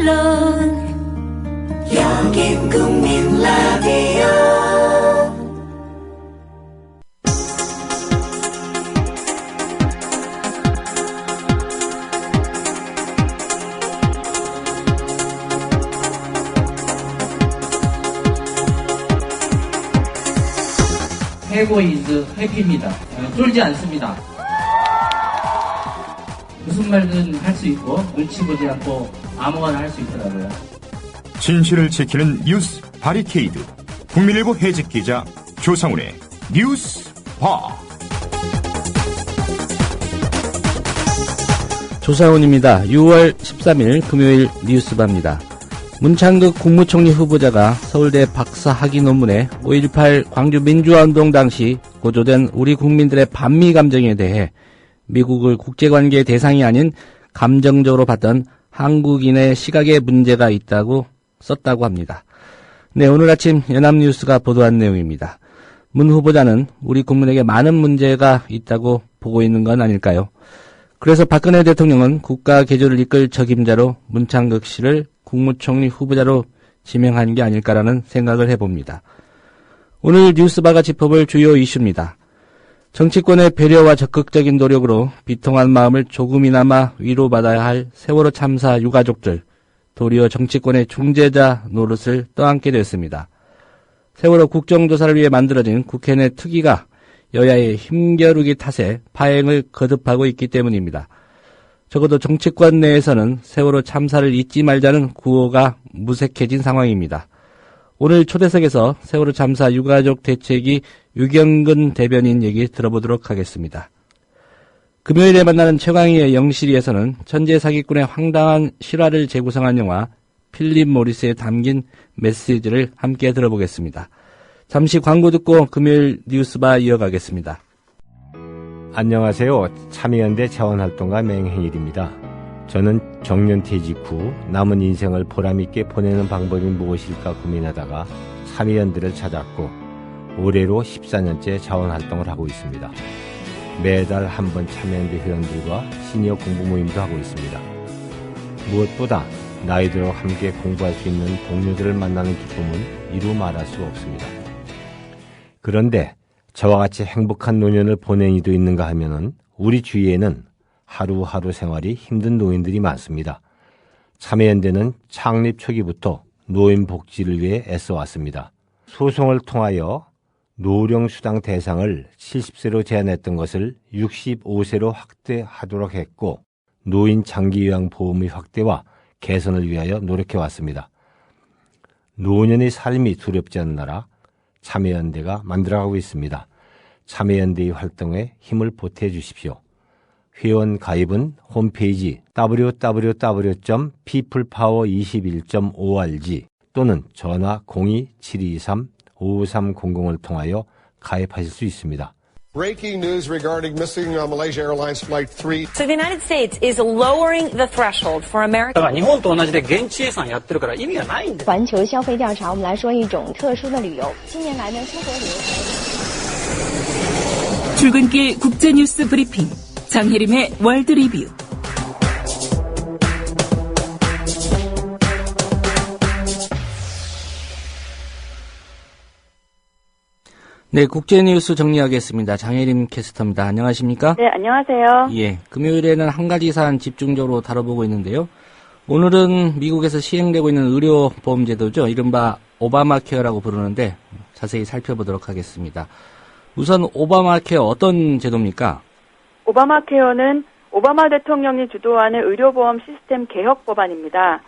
물론 여긴 국민 라디오. 해고 이즈 해피입니다. 쫄지 않습니다. 무슨 말든 할 수 있고 눈치 보지 않고 아무거나 할 수 있더라고요. 진실을 지키는 뉴스 바리케이드. 국민일보 해직 기자 조상훈의 뉴스바. 조상훈입니다. 6월 13일 금요일 뉴스바입니다. 문창극 국무총리 후보자가 서울대 박사 학위 논문에 5.18 광주 민주화운동 당시 고조된 우리 국민들의 반미 감정에 대해 미국을 국제관계의 대상이 아닌 감정적으로 봤던 한국인의 시각에 문제가 있다고 썼다고 합니다. 네, 오늘 아침 연합뉴스가 보도한 내용입니다. 문 후보자는 우리 국민에게 많은 문제가 있다고 보고 있는 건 아닐까요? 그래서 박근혜 대통령은 국가 개조를 이끌 적임자로 문창극 씨를 국무총리 후보자로 지명한 게 아닐까라는 생각을 해봅니다. 오늘 뉴스바가 짚어볼 주요 이슈입니다. 정치권의 배려와 적극적인 노력으로 비통한 마음을 조금이나마 위로받아야 할 세월호 참사 유가족들, 도리어 정치권의 중재자 노릇을 떠안게 됐습니다. 세월호 국정조사를 위해 만들어진 국회 내 특위가 여야의 힘겨루기 탓에 파행을 거듭하고 있기 때문입니다. 적어도 정치권 내에서는 세월호 참사를 잊지 말자는 구호가 무색해진 상황입니다. 오늘 초대석에서 세월호 참사 유가족 대책위 유경근 대변인 얘기 들어보도록 하겠습니다. 금요일에 만나는 최강희의 영실이에서는 천재 사기꾼의 황당한 실화를 재구성한 영화 필립 모리스에 담긴 메시지를 함께 들어보겠습니다. 잠시 광고 듣고 금요일 뉴스바 이어가겠습니다. 안녕하세요. 참여연대 자원활동가 맹행일입니다. 저는 정년퇴직 후 남은 인생을 보람있게 보내는 방법이 무엇일까 고민하다가 참여연대를 찾았고 올해로 14년째 자원활동을 하고 있습니다. 매달 한 번 참여연대 회원들과 시니어 공부 모임도 하고 있습니다. 무엇보다 나이 들어 함께 공부할 수 있는 동료들을 만나는 기쁨은 이루 말할 수 없습니다. 그런데 저와 같이 행복한 노년을 보낸 이도 있는가 하면은 우리 주위에는 하루하루 생활이 힘든 노인들이 많습니다. 참여연대는 창립 초기부터 노인 복지를 위해 애써왔습니다. 소송을 통하여 노령수당 대상을 70세로 제한했던 것을 65세로 확대하도록 했고 노인 장기요양보험의 확대와 개선을 위하여 노력해왔습니다. 노년의 삶이 두렵지 않는 나라 참여연대가 만들어가고 있습니다. 참여연대의 활동에 힘을 보태주십시오. 회원 가입은 홈페이지 www.peoplepower21.org 또는 전화 02-723-5300을 통하여 가입하실 수 있습니다. Breaking news regarding missing Malaysia Airlines Flight 3. So the United States is lowering the threshold for American. 日本と同じで現地予算やってるから意味がないんだ。环球消费调查，我们来说一种特殊的旅游。近年来呢，出国旅游。 출근길 국제뉴스 브리핑 장혜림의 월드 리뷰. 네, 국제뉴스 정리하겠습니다. 장혜림 캐스터입니다. 안녕하십니까? 네, 안녕하세요. 예, 금요일에는 한 가지 사안 집중적으로 다뤄보고 있는데요. 오늘은 미국에서 시행되고 있는 의료보험제도죠. 이른바 오바마 케어라고 부르는데 자세히 살펴보도록 하겠습니다. 우선 오바마 케어 어떤 제도입니까? 오바마 케어는 오바마 대통령이 주도하는 의료보험 시스템 개혁 법안입니다.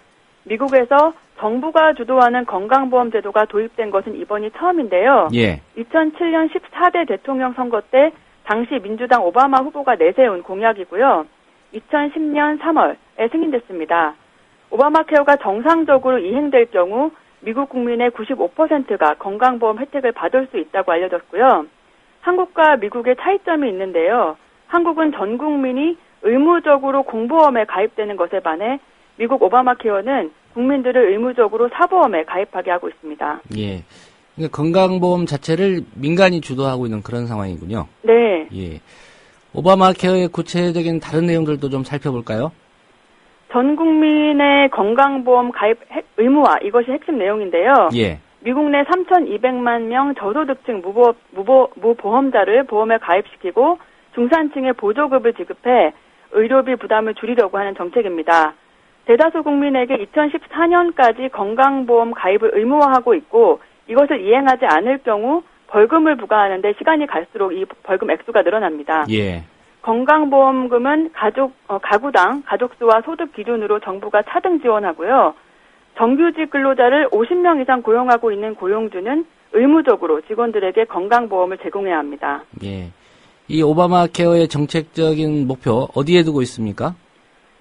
미국에서 정부가 주도하는 건강보험 제도가 도입된 것은 이번이 처음인데요. 예. 2007년 14대 대통령 선거 때 당시 민주당 오바마 후보가 내세운 공약이고요. 2010년 3월에 승인됐습니다. 오바마 케어가 정상적으로 이행될 경우 미국 국민의 95%가 건강보험 혜택을 받을 수 있다고 알려졌고요. 한국과 미국의 차이점이 있는데요. 한국은 전 국민이 의무적으로 공보험에 가입되는 것에 반해 미국 오바마 케어는 국민들을 의무적으로 사보험에 가입하게 하고 있습니다. 예. 그러니까 건강보험 자체를 민간이 주도하고 있는 그런 상황이군요. 네. 예. 오바마 케어의 구체적인 다른 내용들도 좀 살펴볼까요? 전 국민의 건강보험 가입 의무화, 이것이 핵심 내용인데요. 예. 미국 내 3,200만 명 저소득층 무보험자를 보험에 가입시키고 중산층에 보조급을 지급해 의료비 부담을 줄이려고 하는 정책입니다. 대다수 국민에게 2014년까지 건강보험 가입을 의무화하고 있고 이것을 이행하지 않을 경우 벌금을 부과하는데 시간이 갈수록 이 벌금 액수가 늘어납니다. 예. 건강보험금은 가구당 가족수와 소득 기준으로 정부가 차등 지원하고요. 정규직 근로자를 50명 이상 고용하고 있는 고용주는 의무적으로 직원들에게 건강보험을 제공해야 합니다. 예. 이 오바마 케어의 정책적인 목표 어디에 두고 있습니까?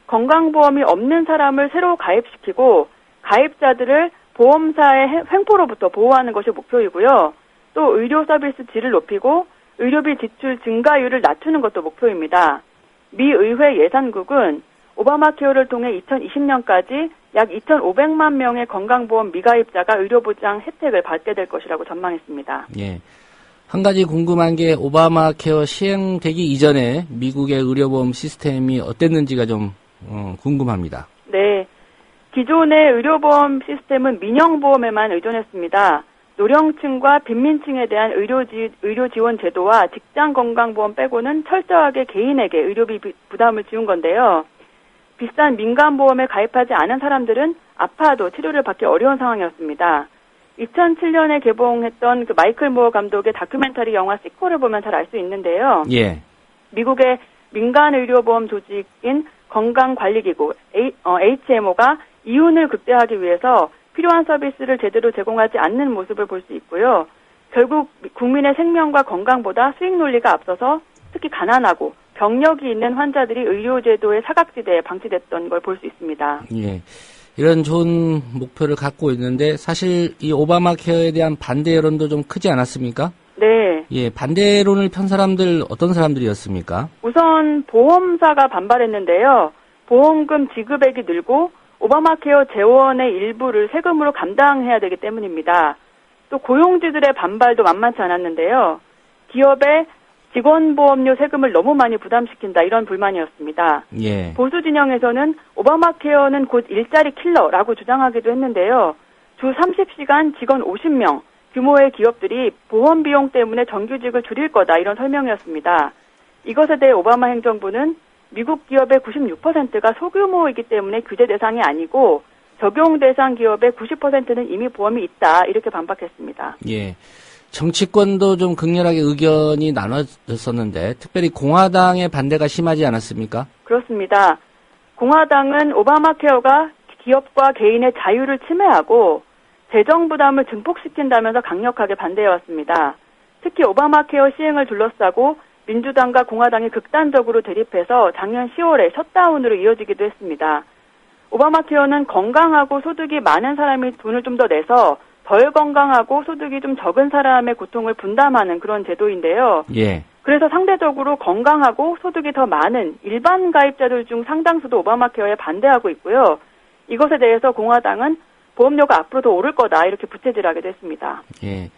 건강보험이 없는 사람을 새로 가입시키고 가입자들을 보험사의 횡포로부터 보호하는 것이 목표이고요. 또 의료 서비스 질을 높이고 의료비 지출 증가율을 낮추는 것도 목표입니다. 미 의회 예산국은 오바마 케어를 통해 2020년까지 약 2,500만 명의 건강보험 미가입자가 의료보장 혜택을 받게 될 것이라고 전망했습니다. 예. 한 가지 궁금한 게 오바마 케어 시행되기 이전에 미국의 의료보험 시스템이 어땠는지가 좀 궁금합니다. 네. 기존의 의료보험 시스템은 민영보험에만 의존했습니다. 노령층과 빈민층에 대한 의료 지원 제도와 직장 건강보험 빼고는 철저하게 개인에게 의료비 부담을 지운 건데요. 비싼 민간보험에 가입하지 않은 사람들은 아파도 치료를 받기 어려운 상황이었습니다. 2007년에 개봉했던 그 마이클 무어 감독의 다큐멘터리 영화 시코를 보면 잘 알 수 있는데요. 예. 미국의 민간 의료보험 조직인 건강관리기구 HMO가 이윤을 극대화하기 위해서 필요한 서비스를 제대로 제공하지 않는 모습을 볼 수 있고요. 결국 국민의 생명과 건강보다 수익 논리가 앞서서 특히 가난하고 병력이 있는 환자들이 의료제도의 사각지대에 방치됐던 걸 볼 수 있습니다. 예. 이런 좋은 목표를 갖고 있는데 사실 이 오바마 케어에 대한 반대 여론도 좀 크지 않았습니까? 네. 예, 반대론을 편 사람들 어떤 사람들이었습니까? 우선 보험사가 반발했는데요. 보험금 지급액이 늘고 오바마 케어 재원의 일부를 세금으로 감당해야 되기 때문입니다. 또 고용주들의 반발도 만만치 않았는데요. 기업의 직원보험료 세금을 너무 많이 부담시킨다 이런 불만이었습니다. 예. 보수 진영에서는 오바마 케어는 곧 일자리 킬러라고 주장하기도 했는데요. 주 30시간 직원 50명 규모의 기업들이 보험 비용 때문에 정규직을 줄일 거다 이런 설명이었습니다. 이것에 대해 오바마 행정부는 미국 기업의 96%가 소규모이기 때문에 규제 대상이 아니고 적용 대상 기업의 90%는 이미 보험이 있다 이렇게 반박했습니다. 예. 정치권도 좀 극렬하게 의견이 나눠졌었는데 특별히 공화당의 반대가 심하지 않았습니까? 그렇습니다. 공화당은 오바마 케어가 기업과 개인의 자유를 침해하고 재정 부담을 증폭시킨다면서 강력하게 반대해왔습니다. 특히 오바마 케어 시행을 둘러싸고 민주당과 공화당이 극단적으로 대립해서 작년 10월에 셧다운으로 이어지기도 했습니다. 오바마 케어는 건강하고 소득이 많은 사람이 돈을 좀 더 내서 덜 건강하고 소득이 좀 적은 사람의 고통을 분담하는 그런 제도인데요. 예. 그래서 상대적으로 건강하고 소득이 더 많은 일반 가입자들 중 상당수도 오바마 케어에 반대하고 있고요. 이것에 대해서 공화당은 보험료가 앞으로 더 오를 거다 이렇게 부채질하기도 했습니다. 예.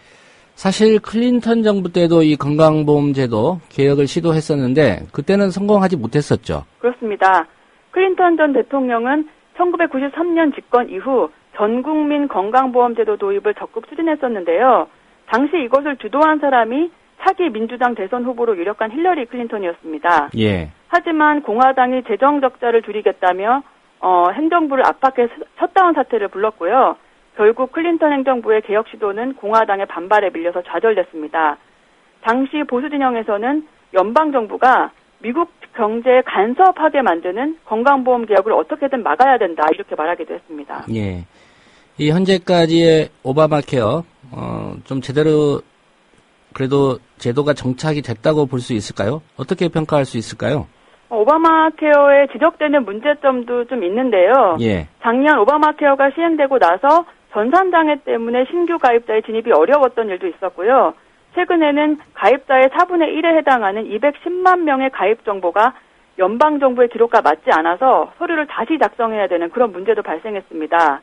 사실 클린턴 정부 때도 이 건강보험제도 개혁을 시도했었는데 그때는 성공하지 못했었죠. 그렇습니다. 클린턴 전 대통령은 1993년 집권 이후 전 국민 건강보험제도 도입을 적극 추진했었는데요. 당시 이것을 주도한 사람이 차기 민주당 대선 후보로 유력한 힐러리 클린턴이었습니다. 예. 하지만 공화당이 재정 적자를 줄이겠다며 행정부를 압박해 셧다운 사태를 불렀고요. 결국 클린턴 행정부의 개혁 시도는 공화당의 반발에 밀려서 좌절됐습니다. 당시 보수 진영에서는 연방정부가 미국 경제에 간섭하게 만드는 건강보험 개혁을 어떻게든 막아야 된다 이렇게 말하기도 했습니다. 예. 이 현재까지의 오바마 케어 좀 제대로 그래도 제도가 정착이 됐다고 볼 수 있을까요? 어떻게 평가할 수 있을까요? 오바마 케어에 지적되는 문제점도 좀 있는데요. 예. 작년 오바마 케어가 시행되고 나서 전산장애 때문에 신규 가입자의 진입이 어려웠던 일도 있었고요. 최근에는 가입자의 4분의 1에 해당하는 210만 명의 가입 정보가 연방정부의 기록과 맞지 않아서 서류를 다시 작성해야 되는 그런 문제도 발생했습니다.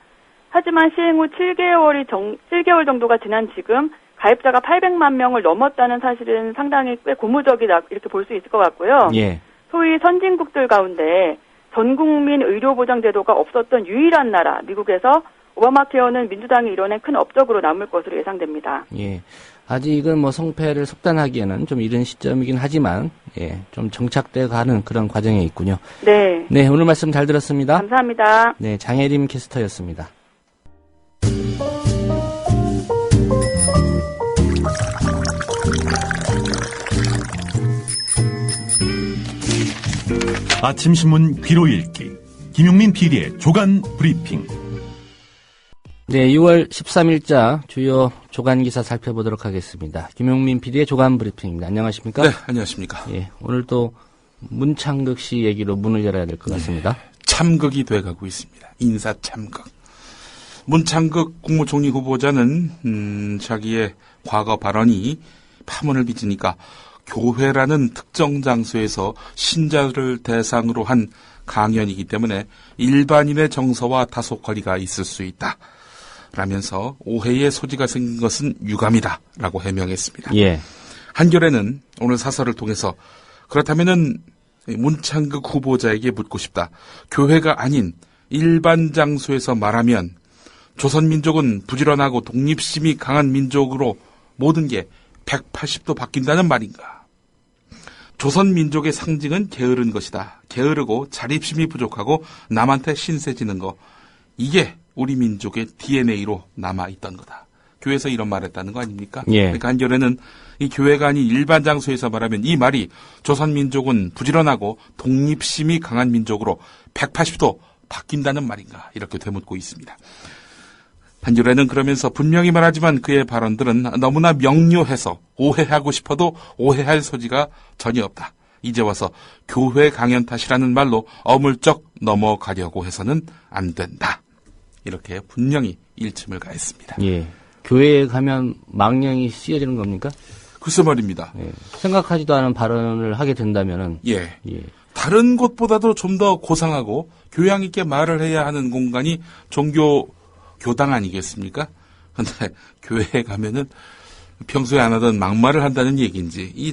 하지만 시행 후 7개월 정도가 지난 지금 가입자가 800만 명을 넘었다는 사실은 상당히 꽤 고무적이다 이렇게 볼 수 있을 것 같고요. 예. 소위 선진국들 가운데 전 국민 의료보장 제도가 없었던 유일한 나라 미국에서 오바마 케어는 민주당이 이뤄낸 큰 업적으로 남을 것으로 예상됩니다. 예. 아직은 뭐 성패를 속단하기에는 좀 이른 시점이긴 하지만, 예, 좀 정착돼 가는 그런 과정에 있군요. 네. 네, 오늘 말씀 잘 들었습니다. 감사합니다. 네, 장혜림 캐스터였습니다. 아침 신문 귀로 읽기 김용민 PD의 조간 브리핑. 네, 6월 13일자 주요 조간 기사 살펴보도록 하겠습니다. 김용민 PD의 조간 브리핑입니다. 안녕하십니까? 네, 안녕하십니까? 예, 오늘 또 문창극 씨 얘기로 문을 열어야 될 것 같습니다. 네, 참극이 돼가고 있습니다. 인사 참극. 문창극 국무총리 후보자는 자기의 과거 발언이 파문을 빚으니까 교회라는 특정 장소에서 신자를 대상으로 한 강연이기 때문에 일반인의 정서와 다소 거리가 있을 수 있다. 라면서 오해의 소지가 생긴 것은 유감이다. 라고 해명했습니다. 예. 한겨레는 오늘 사설을 통해서 그렇다면은 문창극 후보자에게 묻고 싶다. 교회가 아닌 일반 장소에서 말하면 조선민족은 부지런하고 독립심이 강한 민족으로 모든 게 180도 바뀐다는 말인가. 조선민족의 상징은 게으른 것이다. 게으르고 자립심이 부족하고 남한테 신세지는 거. 이게 우리 민족의 DNA로 남아있던 거다. 교회에서 이런 말을 했다는 거 아닙니까? 예. 그러니까 한겨레는 이 교회가 아닌 일반 장소에서 말하면 이 말이 조선민족은 부지런하고 독립심이 강한 민족으로 180도 바뀐다는 말인가. 이렇게 되묻고 있습니다. 한겨레는 그러면서 분명히 말하지만 그의 발언들은 너무나 명료해서 오해하고 싶어도 오해할 소지가 전혀 없다. 이제 와서 교회 강연 탓이라는 말로 어물쩍 넘어가려고 해서는 안 된다. 이렇게 분명히 일침을 가했습니다. 예. 교회에 가면 망령이 씌어지는 겁니까? 글쎄 말입니다. 예. 생각하지도 않은 발언을 하게 된다면은. 예. 다른 곳보다도 좀 더 고상하고 교양 있게 말을 해야 하는 공간이 교당 아니겠습니까? 근데 교회에 가면은 평소에 안 하던 막말을 한다는 얘기인지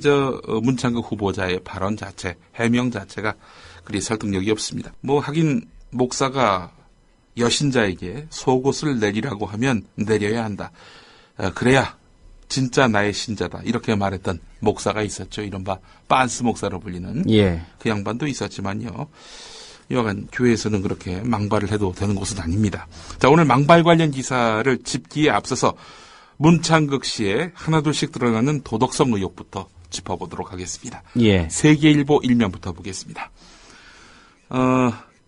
문창극 후보자의 발언 자체, 해명 자체가 그리 설득력이 없습니다. 하긴 목사가 여신자에게 속옷을 내리라고 하면 내려야 한다. 그래야 진짜 나의 신자다. 이렇게 말했던 목사가 있었죠. 이른바 빤스 목사로 불리는. 예. 그 양반도 있었지만요. 여하간 교회에서는 그렇게 망발을 해도 되는 곳은 아닙니다. 자, 오늘 망발 관련 기사를 짚기에 앞서서 문창극 씨의 하나둘씩 드러나는 도덕성 의혹부터 짚어보도록 하겠습니다. 예. 세계일보 1면부터 보겠습니다.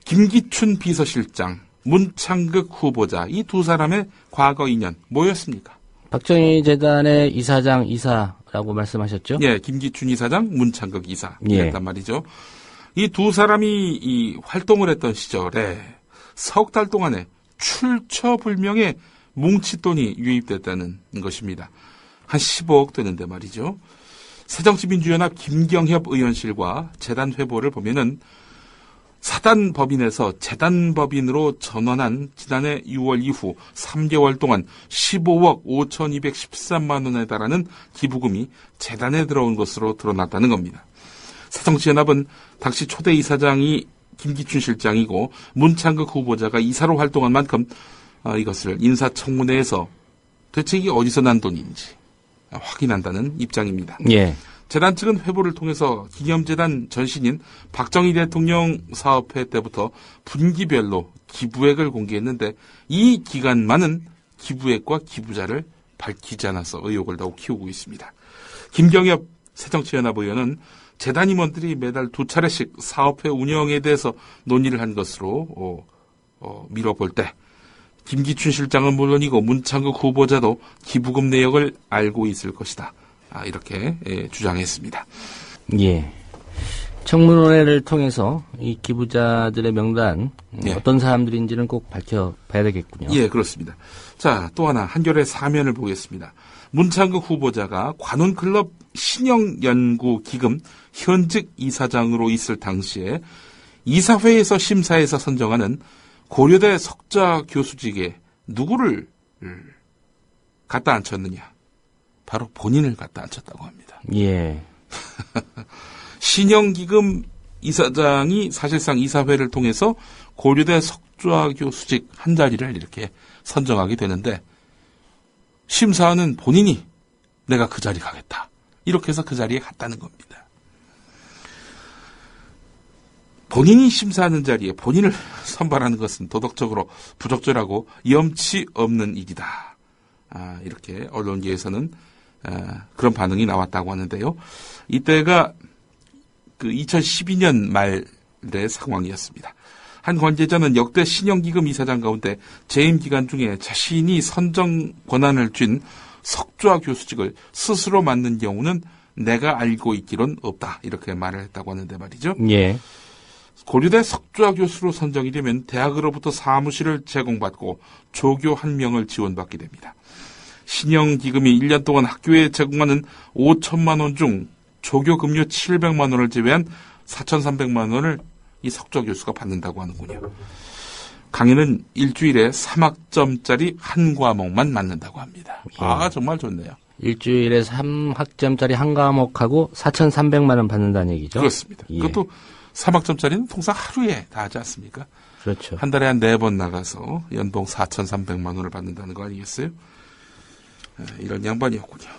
김기춘 비서실장, 문창극 후보자, 이 두 사람의 과거 인연 뭐였습니까? 박정희 재단의 이사라고 말씀하셨죠? 예, 김기춘 이사장, 문창극 이사였단 예. 말이죠. 이 두 사람이 활동을 했던 시절에 석 달 동안에 출처불명의 뭉칫돈이 유입됐다는 것입니다. 한 15억 되는데 말이죠. 새정치민주연합 김경협 의원실과 재단 회보를 보면은 사단법인에서 재단법인으로 전환한 지난해 6월 이후 3개월 동안 15억 5,213만 원에 달하는 기부금이 재단에 들어온 것으로 드러났다는 겁니다. 새정치연합은 당시 초대 이사장이 김기춘 실장이고 문창극 후보자가 이사로 활동한 만큼 이것을 인사청문회에서 대체 이게 어디서 난 돈인지 확인한다는 입장입니다. 예. 재단 측은 회보를 통해서 기념재단 전신인 박정희 대통령 사업회 때부터 분기별로 기부액을 공개했는데 이 기간만은 기부액과 기부자를 밝히지 않아서 의혹을 더욱 키우고 있습니다. 김경협 새정치연합 의원은 재단 임원들이 매달 2차례씩 사업회 운영에 대해서 논의를 한 것으로 미뤄볼 때 김기춘 실장은 물론이고 문창극 후보자도 기부금 내역을 알고 있을 것이다. 이렇게 주장했습니다. 예. 청문회를 통해서 이 기부자들의 명단 예. 어떤 사람들인지는 꼭 밝혀봐야 되겠군요. 예, 그렇습니다. 자, 또 하나 한겨레 사면을 보겠습니다. 문창극 후보자가 관훈클럽 신영연구기금 현직 이사장으로 있을 당시에 이사회에서 심사해서 선정하는 고려대 석좌 교수직에 누구를 갖다 앉혔느냐? 바로 본인을 갖다 앉혔다고 합니다. 예. 신영기금 이사장이 사실상 이사회를 통해서 고려대 석좌교 수직 한 자리를 이렇게 선정하게 되는데 심사하는 본인이 내가 그 자리 가겠다. 이렇게 해서 그 자리에 갔다는 겁니다. 본인이 심사하는 자리에 본인을 선발하는 것은 도덕적으로 부적절하고 염치 없는 일이다. 이렇게 언론계에서는 그런 반응이 나왔다고 하는데요. 이때가 그 2012년 말의 상황이었습니다. 한 관계자는 역대 신영기금 이사장 가운데 재임 기간 중에 자신이 선정 권한을 쥔 석좌 교수직을 스스로 맡는 경우는 내가 알고 있기론 없다. 이렇게 말을 했다고 하는데 말이죠. 예. 고려대 석좌 교수로 선정이 되면 대학으로부터 사무실을 제공받고 조교 1명을 지원받게 됩니다. 신영기금이 1년 동안 학교에 제공하는 5천만 원 중 조교 급료 700만 원을 제외한 4,300만 원을 이 석좌 교수가 받는다고 하는군요. 강의는 일주일에 3학점짜리 한 과목만 맞는다고 합니다. 정말 좋네요. 일주일에 3학점짜리 한 과목하고 4,300만 원 받는다는 얘기죠? 그렇습니다. 예. 그것도 3학점짜리는 통상 하루에 다 하지 않습니까? 그렇죠. 한 달에 한 4번 나가서 연봉 4,300만 원을 받는다는 거 아니겠어요? 이런 양반이었군요.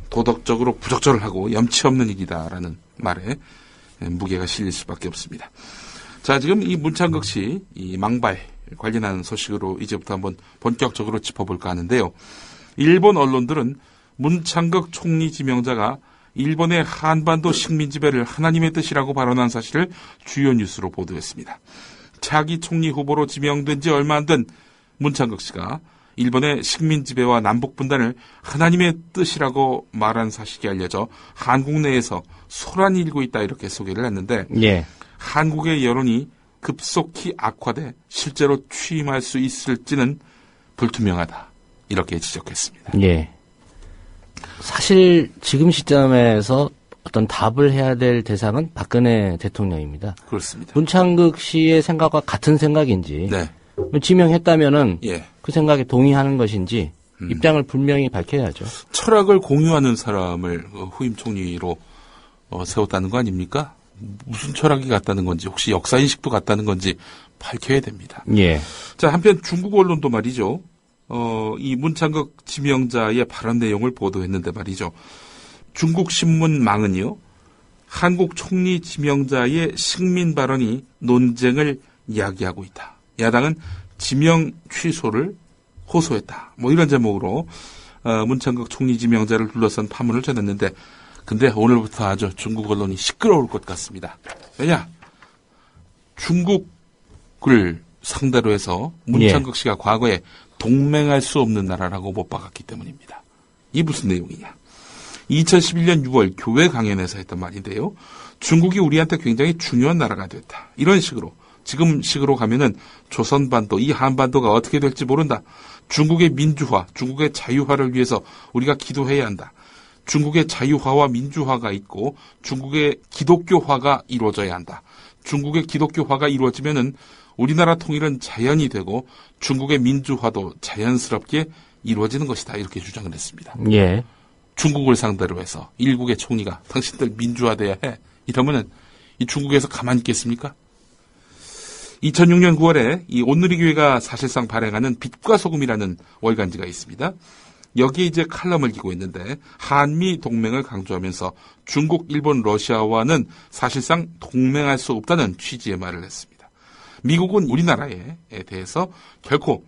도덕적으로 부적절하고 염치 없는 일이다라는 말에 무게가 실릴 수밖에 없습니다. 자, 지금 이 문창극 씨 이 망발 관련한 소식으로 이제부터 한번 본격적으로 짚어볼까 하는데요. 일본 언론들은 문창극 총리 지명자가 일본의 한반도 식민 지배를 하나님의 뜻이라고 발언한 사실을 주요 뉴스로 보도했습니다. 차기 총리 후보로 지명된 지 얼마 안 된 문창극 씨가 일본의 식민 지배와 남북 분단을 하나님의 뜻이라고 말한 사실이 알려져 한국 내에서 소란이 일고 있다 이렇게 소개를 했는데 예. 한국의 여론이 급속히 악화돼 실제로 취임할 수 있을지는 불투명하다 이렇게 지적했습니다. 예. 사실 지금 시점에서 어떤 답을 해야 될 대상은 박근혜 대통령입니다. 그렇습니다. 문창극 씨의 생각과 같은 생각인지 네. 지명했다면은 예. 그 생각에 동의하는 것인지 입장을 분명히 밝혀야죠. 철학을 공유하는 사람을 후임 총리로 세웠다는 거 아닙니까? 무슨 철학이 같다는 건지 혹시 역사인식도 같다는 건지 밝혀야 됩니다. 예. 자, 한편 중국 언론도 말이죠. 이 문창극 지명자의 발언 내용을 보도했는데 말이죠. 중국 신문망은요. 한국 총리 지명자의 식민 발언이 논쟁을 야기하고 있다. 야당은 지명 취소를 호소했다. 뭐 이런 제목으로 문창극 총리 지명자를 둘러싼 파문을 전했는데 근데 오늘부터 아주 중국 언론이 시끄러울 것 같습니다. 왜냐? 중국을 상대로 해서 문창극 씨가 과거에 동맹할 수 없는 나라라고 못 박았기 때문입니다. 이 무슨 내용이냐? 2011년 6월 교회 강연에서 했던 말인데요. 중국이 우리한테 굉장히 중요한 나라가 됐다. 이런 식으로 지금 식으로 가면은 조선반도, 이 한반도가 어떻게 될지 모른다. 중국의 민주화, 중국의 자유화를 위해서 우리가 기도해야 한다. 중국의 자유화와 민주화가 있고 중국의 기독교화가 이루어져야 한다. 중국의 기독교화가 이루어지면은 우리나라 통일은 자연이 되고 중국의 민주화도 자연스럽게 이루어지는 것이다. 이렇게 주장을 했습니다. 예. 중국을 상대로 해서 일국의 총리가 당신들 민주화돼야 해. 이러면은 이 중국에서 가만히 있겠습니까? 2006년 9월에 이 온누리교회가 사실상 발행하는 빛과 소금이라는 월간지가 있습니다. 여기에 이제 칼럼을 기고 있는데 한미 동맹을 강조하면서 중국, 일본, 러시아와는 사실상 동맹할 수 없다는 취지의 말을 했습니다. 미국은 우리나라에 대해서 결코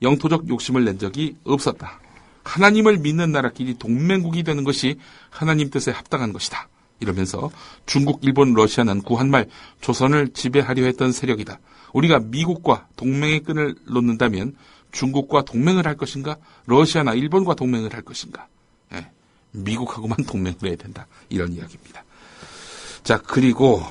영토적 욕심을 낸 적이 없었다. 하나님을 믿는 나라끼리 동맹국이 되는 것이 하나님 뜻에 합당한 것이다. 이러면서 중국, 일본, 러시아는 구한말 조선을 지배하려 했던 세력이다. 우리가 미국과 동맹의 끈을 놓는다면 중국과 동맹을 할 것인가? 러시아나 일본과 동맹을 할 것인가? 예, 미국하고만 동맹을 해야 된다. 이런 이야기입니다. 자, 그리고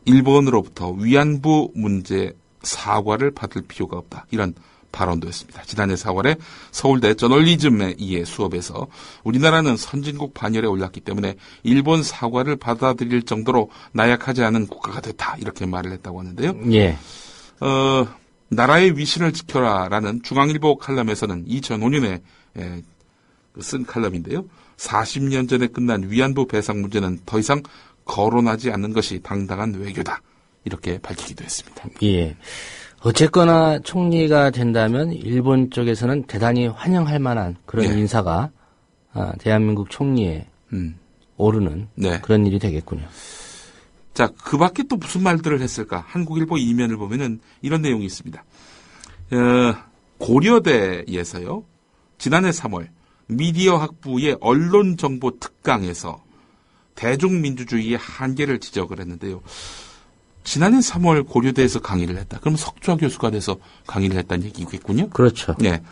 일본으로부터 위안부 문제 사과를 받을 필요가 없다. 이런 발언도 했습니다. 지난해 4월에 서울대 저널리즘에 의해 수업에서 우리나라는 선진국 반열에 올랐기 때문에 일본 사과를 받아들일 정도로 나약하지 않은 국가가 됐다. 이렇게 말을 했다고 하는데요. 예. 나라의 위신을 지켜라라는 중앙일보 칼럼에서는 2005년에 쓴 칼럼인데요. 40년 전에 끝난 위안부 배상 문제는 더 이상 거론하지 않는 것이 당당한 외교다. 이렇게 밝히기도 했습니다. 예. 어쨌거나 총리가 된다면 일본 쪽에서는 대단히 환영할 만한 그런 네. 인사가 대한민국 총리에 오르는 네. 그런 일이 되겠군요. 자, 그 밖에 또 무슨 말들을 했을까? 한국일보 이면을 보면은 이런 내용이 있습니다. 고려대에서요, 지난해 3월 미디어 학부의 언론정보 특강에서 대중민주주의의 한계를 지적을 했는데요. 지난해 3월 고려대에서 강의를 했다. 그럼 석좌 교수가 돼서 강의를 했다는 얘기겠군요. 그렇죠. 네.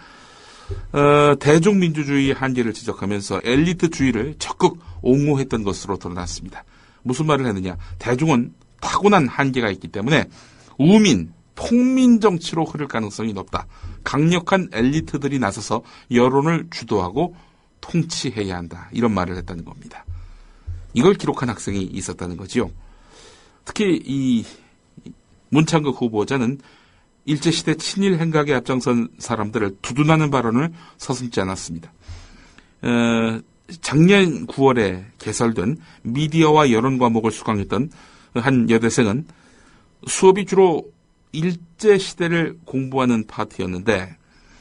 대중민주주의의 한계를 지적하면서 엘리트주의를 적극 옹호했던 것으로 드러났습니다. 무슨 말을 했느냐. 대중은 타고난 한계가 있기 때문에 우민, 폭민 정치로 흐를 가능성이 높다. 강력한 엘리트들이 나서서 여론을 주도하고 통치해야 한다. 이런 말을 했다는 겁니다. 이걸 기록한 학생이 있었다는 거지요. 특히 이 문창극 후보자는 일제시대 친일 행각에 앞장선 사람들을 두둔하는 발언을 서슴지 않았습니다. 작년 9월에 개설된 미디어와 여론 과목을 수강했던 한 여대생은 수업이 주로 일제시대를 공부하는 파트였는데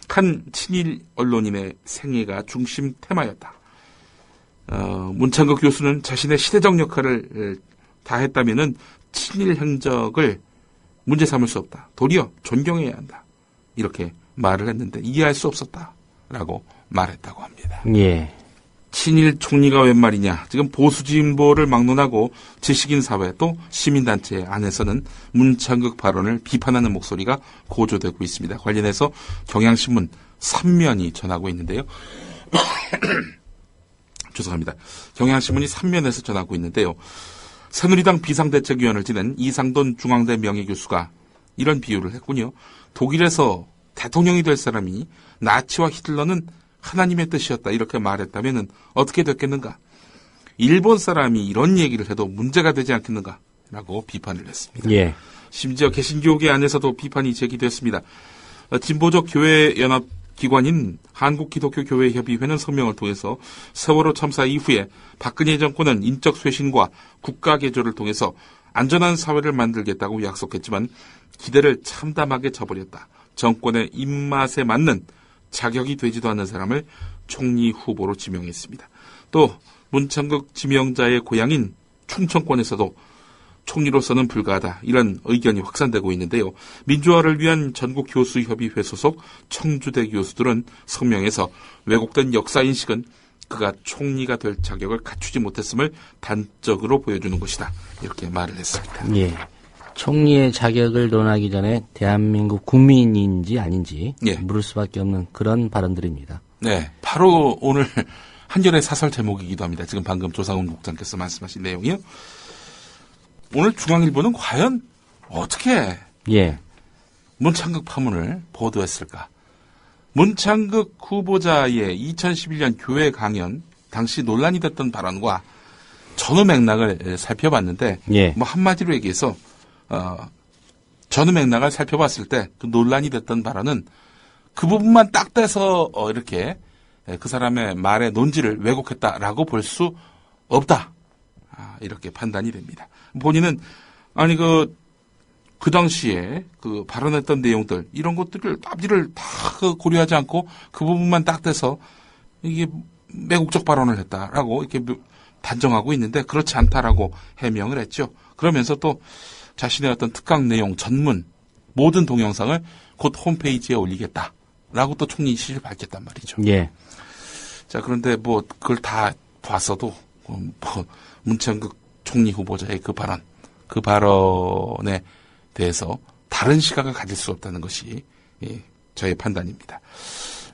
한 친일 언론인의 생애가 중심 테마였다. 문창극 교수는 자신의 시대적 역할을 다했다면은 친일 행적을 문제 삼을 수 없다. 도리어 존경해야 한다. 이렇게 말을 했는데 이해할 수 없었다라고 말했다고 합니다. 예. 친일 총리가 웬 말이냐. 지금 보수진보를 막론하고 지식인 사회 또 시민단체 안에서는 문창극 발언을 비판하는 목소리가 고조되고 있습니다. 관련해서 경향신문 3면이 전하고 있는데요. 죄송합니다. 경향신문이 3면에서 전하고 있는데요. 새누리당 비상대책위원을 지낸 이상돈 중앙대 명예교수가 이런 비유를 했군요. 독일에서 대통령이 될 사람이 나치와 히틀러는 하나님의 뜻이었다 이렇게 말했다면 어떻게 됐겠는가? 일본 사람이 이런 얘기를 해도 문제가 되지 않겠는가? 라고 비판을 했습니다. 예. 심지어 개신교계 안에서도 비판이 제기됐습니다. 진보적 교회연합기관인 한국기독교교회협의회는 성명을 통해서 세월호 참사 이후에 박근혜 정권은 인적 쇄신과 국가 개조를 통해서 안전한 사회를 만들겠다고 약속했지만 기대를 참담하게 저버렸다. 정권의 입맛에 맞는 자격이 되지도 않는 사람을 총리 후보로 지명했습니다. 또 문창극 지명자의 고향인 충청권에서도 총리로서는 불가하다. 이런 의견이 확산되고 있는데요. 민주화를 위한 전국교수협의회 소속 청주대 교수들은 성명에서 왜곡된 역사인식은 그가 총리가 될 자격을 갖추지 못했음을 단적으로 보여주는 것이다. 이렇게 말을 했습니다. 예. 총리의 자격을 논하기 전에 대한민국 국민인지 아닌지 예. 물을 수밖에 없는 그런 발언들입니다. 네, 바로 오늘 한겨레 사설 제목이기도 합니다. 지금 방금 조상훈 국장께서 말씀하신 내용이요. 오늘 중앙일보는 과연 어떻게 예. 문창극 파문을 보도했을까? 문창극 후보자의 2011년 교회 강연 당시 논란이 됐던 발언과 전후 맥락을 살펴봤는데 예. 뭐 한마디로 얘기해서 전후 맥락을 살펴봤을 때 그 논란이 됐던 발언은 그 부분만 딱 떼서 이렇게 그 사람의 말의 논지를 왜곡했다라고 볼 수 없다. 이렇게 판단이 됩니다. 본인은 아니 그 당시에 그 발언했던 내용들 이런 것들을 앞뒤를 다 고려하지 않고 그 부분만 딱 떼서 이게 매국적 발언을 했다라고 이렇게 단정하고 있는데 그렇지 않다라고 해명을 했죠. 그러면서 또 자신의 어떤 특강 내용 전문 모든 동영상을 곧 홈페이지에 올리겠다라고 또 총리실을 밝혔단 말이죠. 예. 자, 그런데 뭐 그걸 다 봤어도 뭐 문창극 총리 후보자의 그 발언에 대해서 다른 시각을 가질 수 없다는 것이 저의 판단입니다.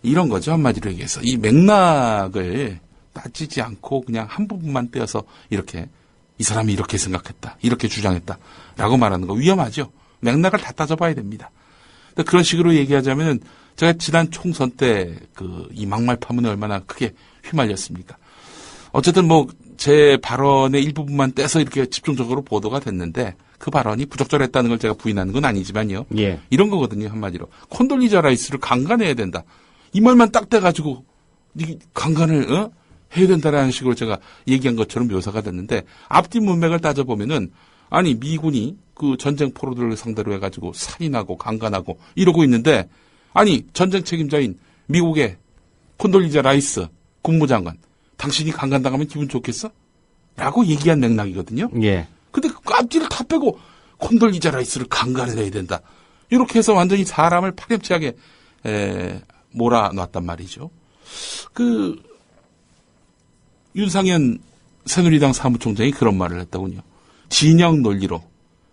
이런 거죠. 한마디로 얘기해서 이 맥락을 따지지 않고 그냥 한 부분만 떼어서 이렇게 이 사람이 이렇게 생각했다, 이렇게 주장했다라고 말하는 거 위험하죠. 맥락을 다 따져봐야 됩니다. 그런 식으로 얘기하자면 제가 지난 총선 때 이 막말 파문에 얼마나 크게 휘말렸습니까? 어쨌든 뭐 제 발언의 일부분만 떼서 이렇게 집중적으로 보도가 됐는데 그 발언이 부적절했다는 걸 제가 부인하는 건 아니지만요. 예. 이런 거거든요. 한마디로 콘돌리자 라이스를 강간해야 된다. 이 말만 딱 떼가지고 이 강간을 해야 된다라는 식으로 제가 얘기한 것처럼 묘사가 됐는데 앞뒤 문맥을 따져보면은 아니 미군이 그 전쟁 포로들을 상대로 해가지고 살인하고 강간하고 이러고 있는데 아니 전쟁 책임자인 미국의 콘돌리자 라이스 국무장관 당신이 강간당하면 기분 좋겠어? 라고 얘기한 맥락이거든요. 예. 근데 그 앞뒤를 다 빼고 콘돌리자 라이스를 강간을 해야 된다. 이렇게 해서 완전히 사람을 파렴치하게 몰아놨단 말이죠. 그 윤상현 새누리당 사무총장이 그런 말을 했더군요. 진영 논리로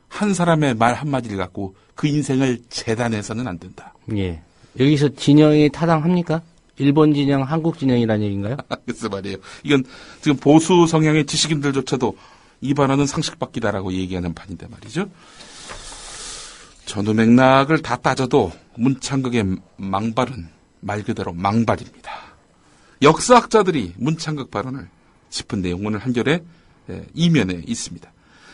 한 사람의 말 한마디를 갖고 그 인생을 재단해서는 안 된다. 예. 여기서 진영이 타당합니까? 일본 진영, 한국 진영이라는 얘기인가요? 글쎄 말이에요. 이건 지금 보수 성향의 지식인들조차도 이 발언은 상식밖이다라고 얘기하는 판인데 말이죠. 전후 맥락을 다 따져도 문창극의 망발은 말 그대로 망발입니다. 역사학자들이 문창극 발언을 짚은 내용은 한결에 이면에 있습니다.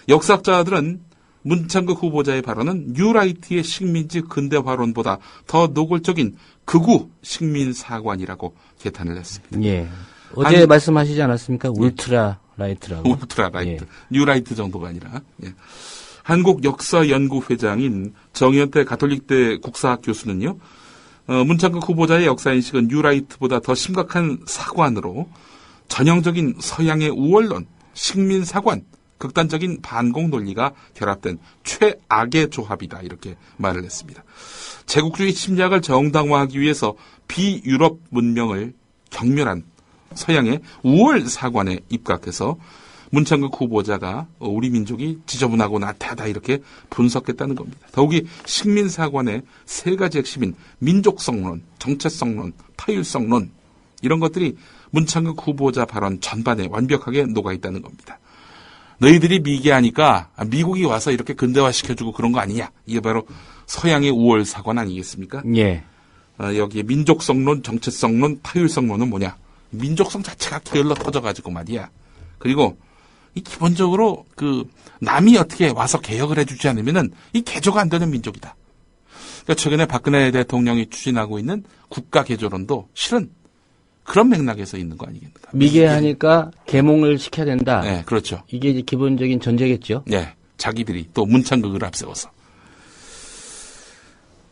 역사학자들은 문창극 후보자의 발언은 뉴라이트의 식민지 근대화론보다 더 노골적인 극우 식민사관이라고 개탄을 했습니다. 예. 어제 말씀하시지 않았습니까? 울트라 라이트라고. 울트라 라이트. 예. 뉴라이트 정도가 아니라. 예. 한국역사연구회장인 정현태 가톨릭대 국사학 교수는요. 문창극 후보자의 역사인식은 뉴라이트보다 더 심각한 사관으로 전형적인 서양의 우월론, 식민사관, 극단적인 반공 논리가 결합된 최악의 조합이다. 이렇게 말을 했습니다. 제국주의 침략을 정당화하기 위해서 비유럽 문명을 경멸한 서양의 우월 사관에 입각해서 문창극 후보자가 우리 민족이 지저분하고 나태하다 이렇게 분석했다는 겁니다. 더욱이 식민사관의 세 가지 핵심인 민족성론, 정체성론, 타율성론 이런 것들이 문창극 후보자 발언 전반에 완벽하게 녹아있다는 겁니다. 너희들이 미개하니까 미국이 와서 이렇게 근대화시켜주고 그런 거 아니냐. 이게 바로 서양의 우월 사관 아니겠습니까? 예. 여기에 민족성론, 정체성론, 타율성론은 뭐냐. 민족성 자체가 게을러 터져가지고 말이야. 그리고 이 기본적으로 그 남이 어떻게 와서 개혁을 해주지 않으면은 이 개조가 안 되는 민족이다. 그러니까 최근에 박근혜 대통령이 추진하고 있는 국가 개조론도 실은 그런 맥락에서 있는 거 아니겠습니까? 미개하니까 계몽을 시켜야 된다. 네, 그렇죠. 이게 이제 기본적인 전제겠죠. 네, 자기들이 또 문창극을 앞세워서.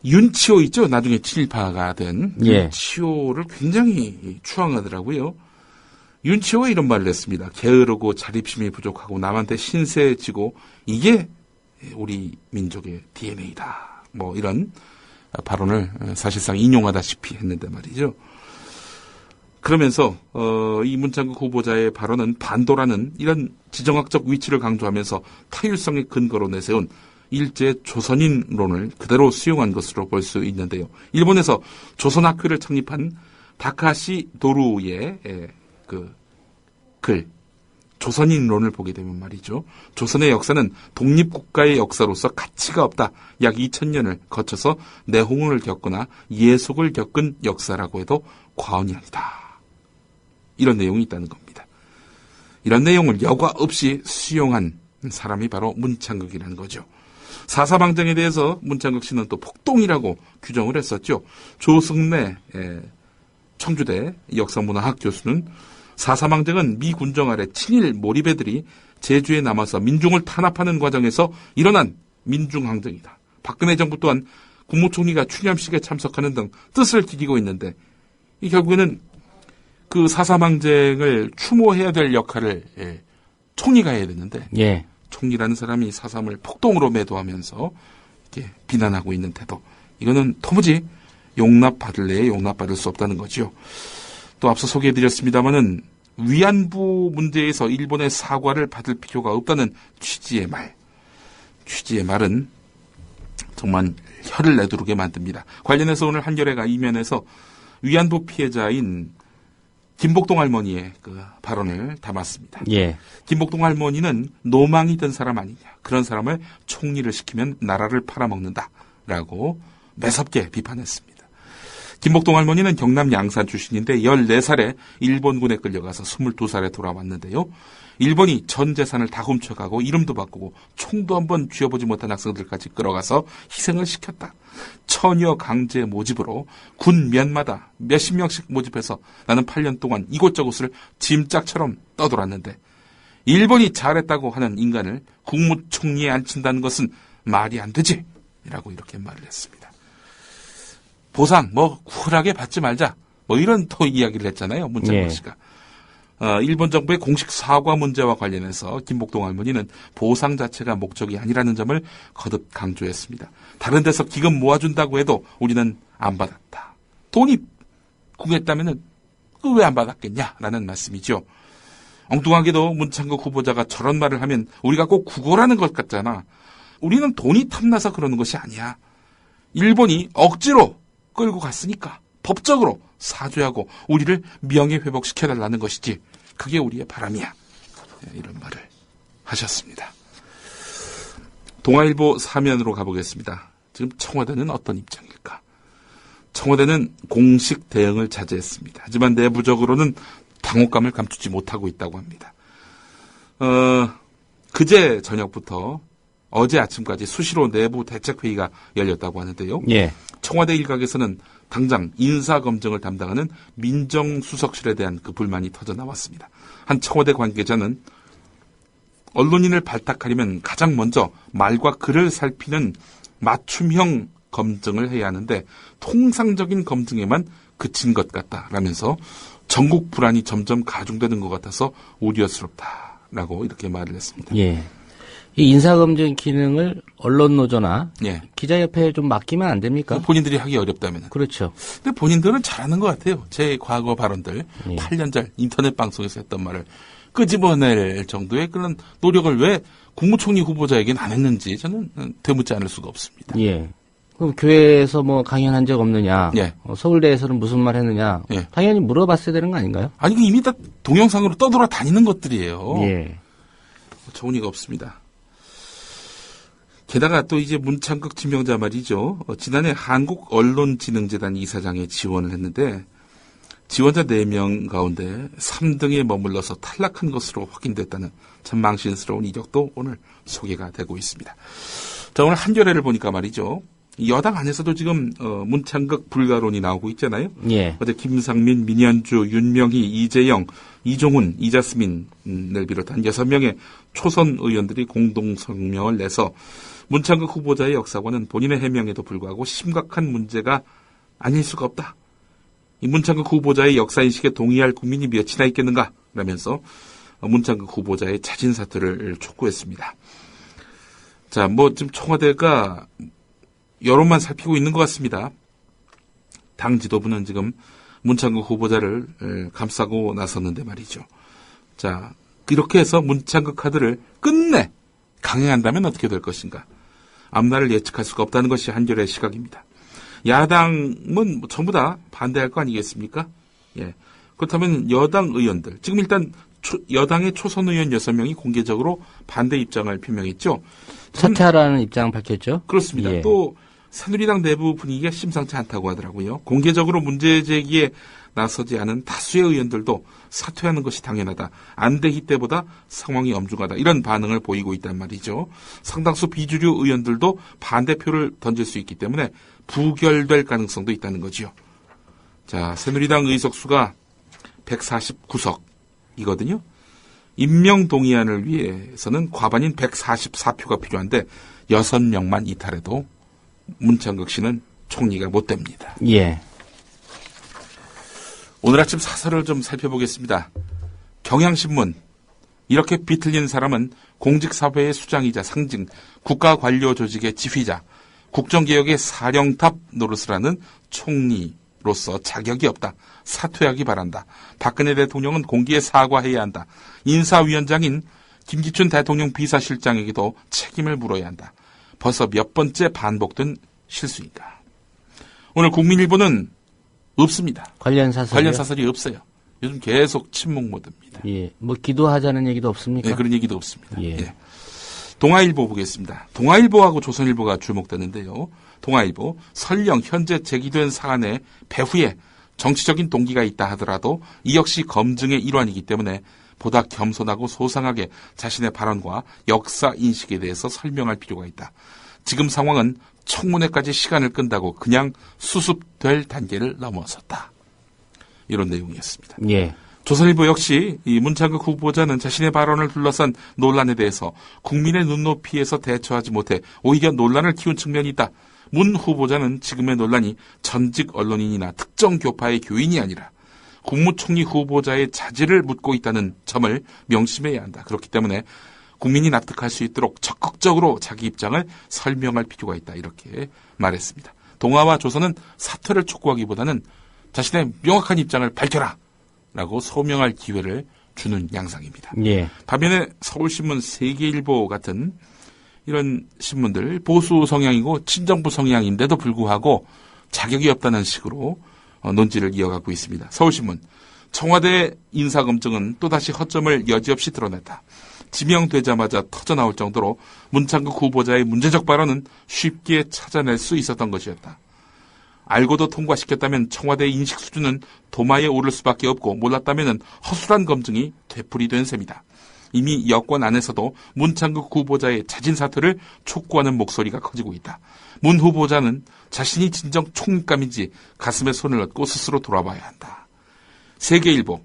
윤치호 있죠? 나중에 친일파가 된 예. 윤치호를 굉장히 추앙하더라고요. 윤치호가 이런 말을 했습니다. 게으르고 자립심이 부족하고 남한테 신세지고 이게 우리 민족의 DNA다. 뭐 이런 발언을 사실상 인용하다시피 했는데 말이죠. 그러면서 이 문창극 후보자의 발언은 반도라는 이런 지정학적 위치를 강조하면서 타율성의 근거로 내세운 일제 조선인론을 그대로 수용한 것으로 볼 수 있는데요. 일본에서 조선학회를 창립한 다카시 도루의 그 글, 조선인론을 보게 되면 말이죠. 조선의 역사는 독립국가의 역사로서 가치가 없다. 약 2000년을 거쳐서 내홍을 겪거나 예속을 겪은 역사라고 해도 과언이 아니다. 이런 내용이 있다는 겁니다. 이런 내용을 여과 없이 수용한 사람이 바로 문창극이라는 거죠. 사사방정에 대해서 문창극 씨는 또 폭동이라고 규정을 했었죠. 조승래 청주대 역사문화학 교수는 사사방정은 미 군정 아래 친일 몰입애들이 제주에 남아서 민중을 탄압하는 과정에서 일어난 민중항쟁이다. 박근혜 정부 또한 국무총리가 추념식에 참석하는 등 뜻을 기리고 있는데 이 결국에는 그 사사방쟁을 추모해야 될 역할을 총리가 해야 되는데 예. 총리라는 사람이 사삼을 폭동으로 매도하면서 이렇게 비난하고 있는 태도. 이거는 도무지 용납받을래야 용납받을 수 없다는 거죠. 또 앞서 소개해드렸습니다마는 위안부 문제에서 일본의 사과를 받을 필요가 없다는 취지의 말은 정말 혀를 내두르게 만듭니다. 관련해서 오늘 한겨레가 이면에서 위안부 피해자인 김복동 할머니의 그 발언을 담았습니다. 예. 김복동 할머니는 노망이 든 사람 아니냐. 그런 사람을 총리를 시키면 나라를 팔아먹는다라고 매섭게 비판했습니다. 김복동 할머니는 경남 양산 출신인데 14살에 일본군에 끌려가서 22살에 돌아왔는데요. 일본이 전 재산을 다 훔쳐가고 이름도 바꾸고 총도 한번 쥐어보지 못한 학생들까지 끌어가서 희생을 시켰다. 처녀 강제 모집으로 군 면마다 몇십 명씩 모집해서 나는 8년 동안 이곳저곳을 짐짝처럼 떠돌았는데 일본이 잘했다고 하는 인간을 국무총리에 앉힌다는 것은 말이 안 되지 라고 이렇게 말을 했습니다. 보상 쿨하게 받지 말자 이런 또 이야기를 했잖아요. 문창극 씨가. 일본 정부의 공식 사과 문제와 관련해서 김복동 할머니는 보상 자체가 목적이 아니라는 점을 거듭 강조했습니다. 다른 데서 기금 모아준다고 해도 우리는 안 받았다. 돈이 궁했다면 왜 안 받았겠냐라는 말씀이죠. 엉뚱하게도 문창극 후보자가 저런 말을 하면 우리가 꼭 구걸하는 것 같잖아. 우리는 돈이 탐나서 그러는 것이 아니야. 일본이 억지로 끌고 갔으니까 법적으로 사죄하고 우리를 명예회복시켜달라는 것이지 그게 우리의 바람이야. 이런 말을 하셨습니다. 동아일보 사면으로 가보겠습니다. 지금 청와대는 어떤 입장일까? 청와대는 공식 대응을 자제했습니다. 하지만 내부적으로는 당혹감을 감추지 못하고 있다고 합니다. 그제 저녁부터 어제 아침까지 수시로 내부 대책회의가 열렸다고 하는데요. 예. 청와대 일각에서는 당장 인사검증을 담당하는 민정수석실에 대한 그 불만이 터져 나왔습니다. 한 청와대 관계자는 언론인을 발탁하려면 가장 먼저 말과 글을 살피는 맞춤형 검증을 해야 하는데 통상적인 검증에만 그친 것 같다라면서 전국 불안이 점점 가중되는 것 같아서 우려스럽다라고 이렇게 말을 했습니다. 예. 이 인사검증 기능을 언론노조나 예. 기자협회에 좀 맡기면 안 됩니까? 본인들이 하기 어렵다면. 그렇죠. 근데 본인들은 잘하는 것 같아요. 제 과거 발언들, 예. 8년 전 인터넷 방송에서 했던 말을 끄집어낼 정도의 그런 노력을 왜 국무총리 후보자에게는 안 했는지 저는 되묻지 않을 수가 없습니다. 예. 그럼 교회에서 강연한 적 없느냐? 예. 서울대에서는 무슨 말 했느냐? 예. 당연히 물어봤어야 되는 거 아닌가요? 아니, 이미 다 동영상으로 떠돌아 다니는 것들이에요. 예. 좋은 이가 없습니다. 게다가 또 이제 문창극 지명자 말이죠. 지난해 한국언론진흥재단 이사장에 지원을 했는데 지원자 4명 가운데 3등에 머물러서 탈락한 것으로 확인됐다는 참 망신스러운 이력도 오늘 소개가 되고 있습니다. 자, 오늘 한겨레를 보니까 말이죠. 여당 안에서도 지금 문창극 불가론이 나오고 있잖아요. 예. 어제 김상민, 민현주, 윤명희, 이재영, 이종훈, 이자스민을 비롯한 6명의 초선 의원들이 공동 성명을 내서 문창극 후보자의 역사관은 본인의 해명에도 불구하고 심각한 문제가 아닐 수가 없다. 이 문창극 후보자의 역사인식에 동의할 국민이 몇이나 있겠는가? 라면서 문창극 후보자의 자진 사퇴를 촉구했습니다. 자, 지금 청와대가 여론만 살피고 있는 것 같습니다. 당 지도부는 지금 문창극 후보자를 감싸고 나섰는데 말이죠. 자, 이렇게 해서 문창극 카드를 끝내 강행한다면 어떻게 될 것인가? 앞날을 예측할 수가 없다는 것이 한겨레의 시각입니다. 야당은 전부 다 반대할 거 아니겠습니까? 예. 그렇다면 여당 의원들, 지금 일단 여당의 초선 의원 6명이 공개적으로 반대 입장을 표명했죠. 사퇴하라는 입장 밝혔죠. 그렇습니다. 예. 또 새누리당 내부 분위기가 심상치 않다고 하더라고요. 공개적으로 문제 제기에 나서지 않은 다수의 의원들도 사퇴하는 것이 당연하다. 안대희 때보다 상황이 엄중하다. 이런 반응을 보이고 있단 말이죠. 상당수 비주류 의원들도 반대표를 던질 수 있기 때문에 부결될 가능성도 있다는 거죠. 자, 새누리당 의석수가 149석이거든요. 임명 동의안을 위해서는 과반인 144표가 필요한데 6명만 이탈해도 문창극 씨는 총리가 못 됩니다. 예. 오늘 아침 사설을 좀 살펴보겠습니다. 경향신문. 이렇게 비틀린 사람은 공직사회의 수장이자 상징, 국가관료 조직의 지휘자, 국정개혁의 사령탑 노릇을 하는 총리로서 자격이 없다. 사퇴하기 바란다. 박근혜 대통령은 공개에 사과해야 한다. 인사위원장인 김기춘 대통령 비서실장에게도 책임을 물어야 한다. 벌써 몇 번째 반복된 실수인가. 오늘 국민일보는 없습니다. 관련 사설이 없어요. 요즘 계속 침묵 모드입니다. 예. 기도하자는 얘기도 없습니까? 네, 그런 얘기도 없습니다. 예. 예. 동아일보 보겠습니다. 동아일보하고 조선일보가 주목되는데요. 동아일보, 설령 현재 제기된 사안의 배후에 정치적인 동기가 있다 하더라도 이 역시 검증의 일환이기 때문에 보다 겸손하고 소상하게 자신의 발언과 역사 인식에 대해서 설명할 필요가 있다. 지금 상황은 청문회까지 시간을 끈다고 그냥 수습될 단계를 넘어섰다. 이런 내용이었습니다. 예. 조선일보 역시 이 문창극 후보자는 자신의 발언을 둘러싼 논란에 대해서 국민의 눈높이에서 대처하지 못해 오히려 논란을 키운 측면이 있다. 문 후보자는 지금의 논란이 전직 언론인이나 특정 교파의 교인이 아니라 국무총리 후보자의 자질을 묻고 있다는 점을 명심해야 한다. 그렇기 때문에 국민이 납득할 수 있도록 적극적으로 자기 입장을 설명할 필요가 있다. 이렇게 말했습니다. 동아와 조선은 사퇴를 촉구하기보다는 자신의 명확한 입장을 밝혀라 라고 소명할 기회를 주는 양상입니다. 예. 반면에 서울신문, 세계일보 같은 이런 신문들 보수 성향이고 친정부 성향인데도 불구하고 자격이 없다는 식으로 논지를 이어가고 있습니다. 서울신문, 청와대 인사검증은 또다시 허점을 여지없이 드러냈다. 지명되자마자 터져나올 정도로 문창극 후보자의 문제적 발언은 쉽게 찾아낼 수 있었던 것이었다. 알고도 통과시켰다면 청와대의 인식 수준은 도마에 오를 수밖에 없고 몰랐다면 허술한 검증이 되풀이된 셈이다. 이미 여권 안에서도 문창극 후보자의 자진 사퇴를 촉구하는 목소리가 커지고 있다. 문 후보자는 자신이 진정 총리감인지 가슴에 손을 얹고 스스로 돌아봐야 한다. 세계일보,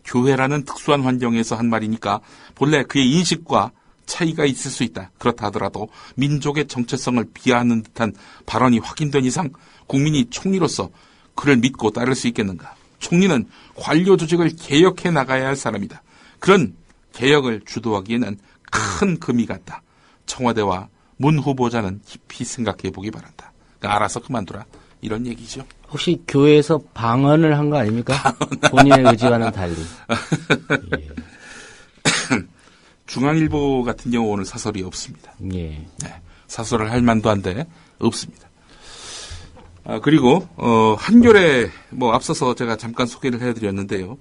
교회라는 특수한 환경에서 한 말이니까 본래 그의 인식과 차이가 있을 수 있다. 그렇다 하더라도 민족의 정체성을 비하하는 듯한 발언이 확인된 이상 국민이 총리로서 그를 믿고 따를 수 있겠는가. 총리는 관료 조직을 개혁해 나가야 할 사람이다. 그런 개혁을 주도하기에는 큰 금이 같다. 청와대와 문 후보자는 깊이 생각해 보기 바란다. 그러니까 알아서 그만두라. 이런 얘기죠. 혹시 교회에서 방언을 한 거 아닙니까? 본인의 의지와는 달리. 예. 중앙일보 같은 경우 오늘 사설이 없습니다. 예. 네, 사설을 할 만도 한데 없습니다. 그리고 한겨레 앞서서 제가 잠깐 소개를 해드렸는데요.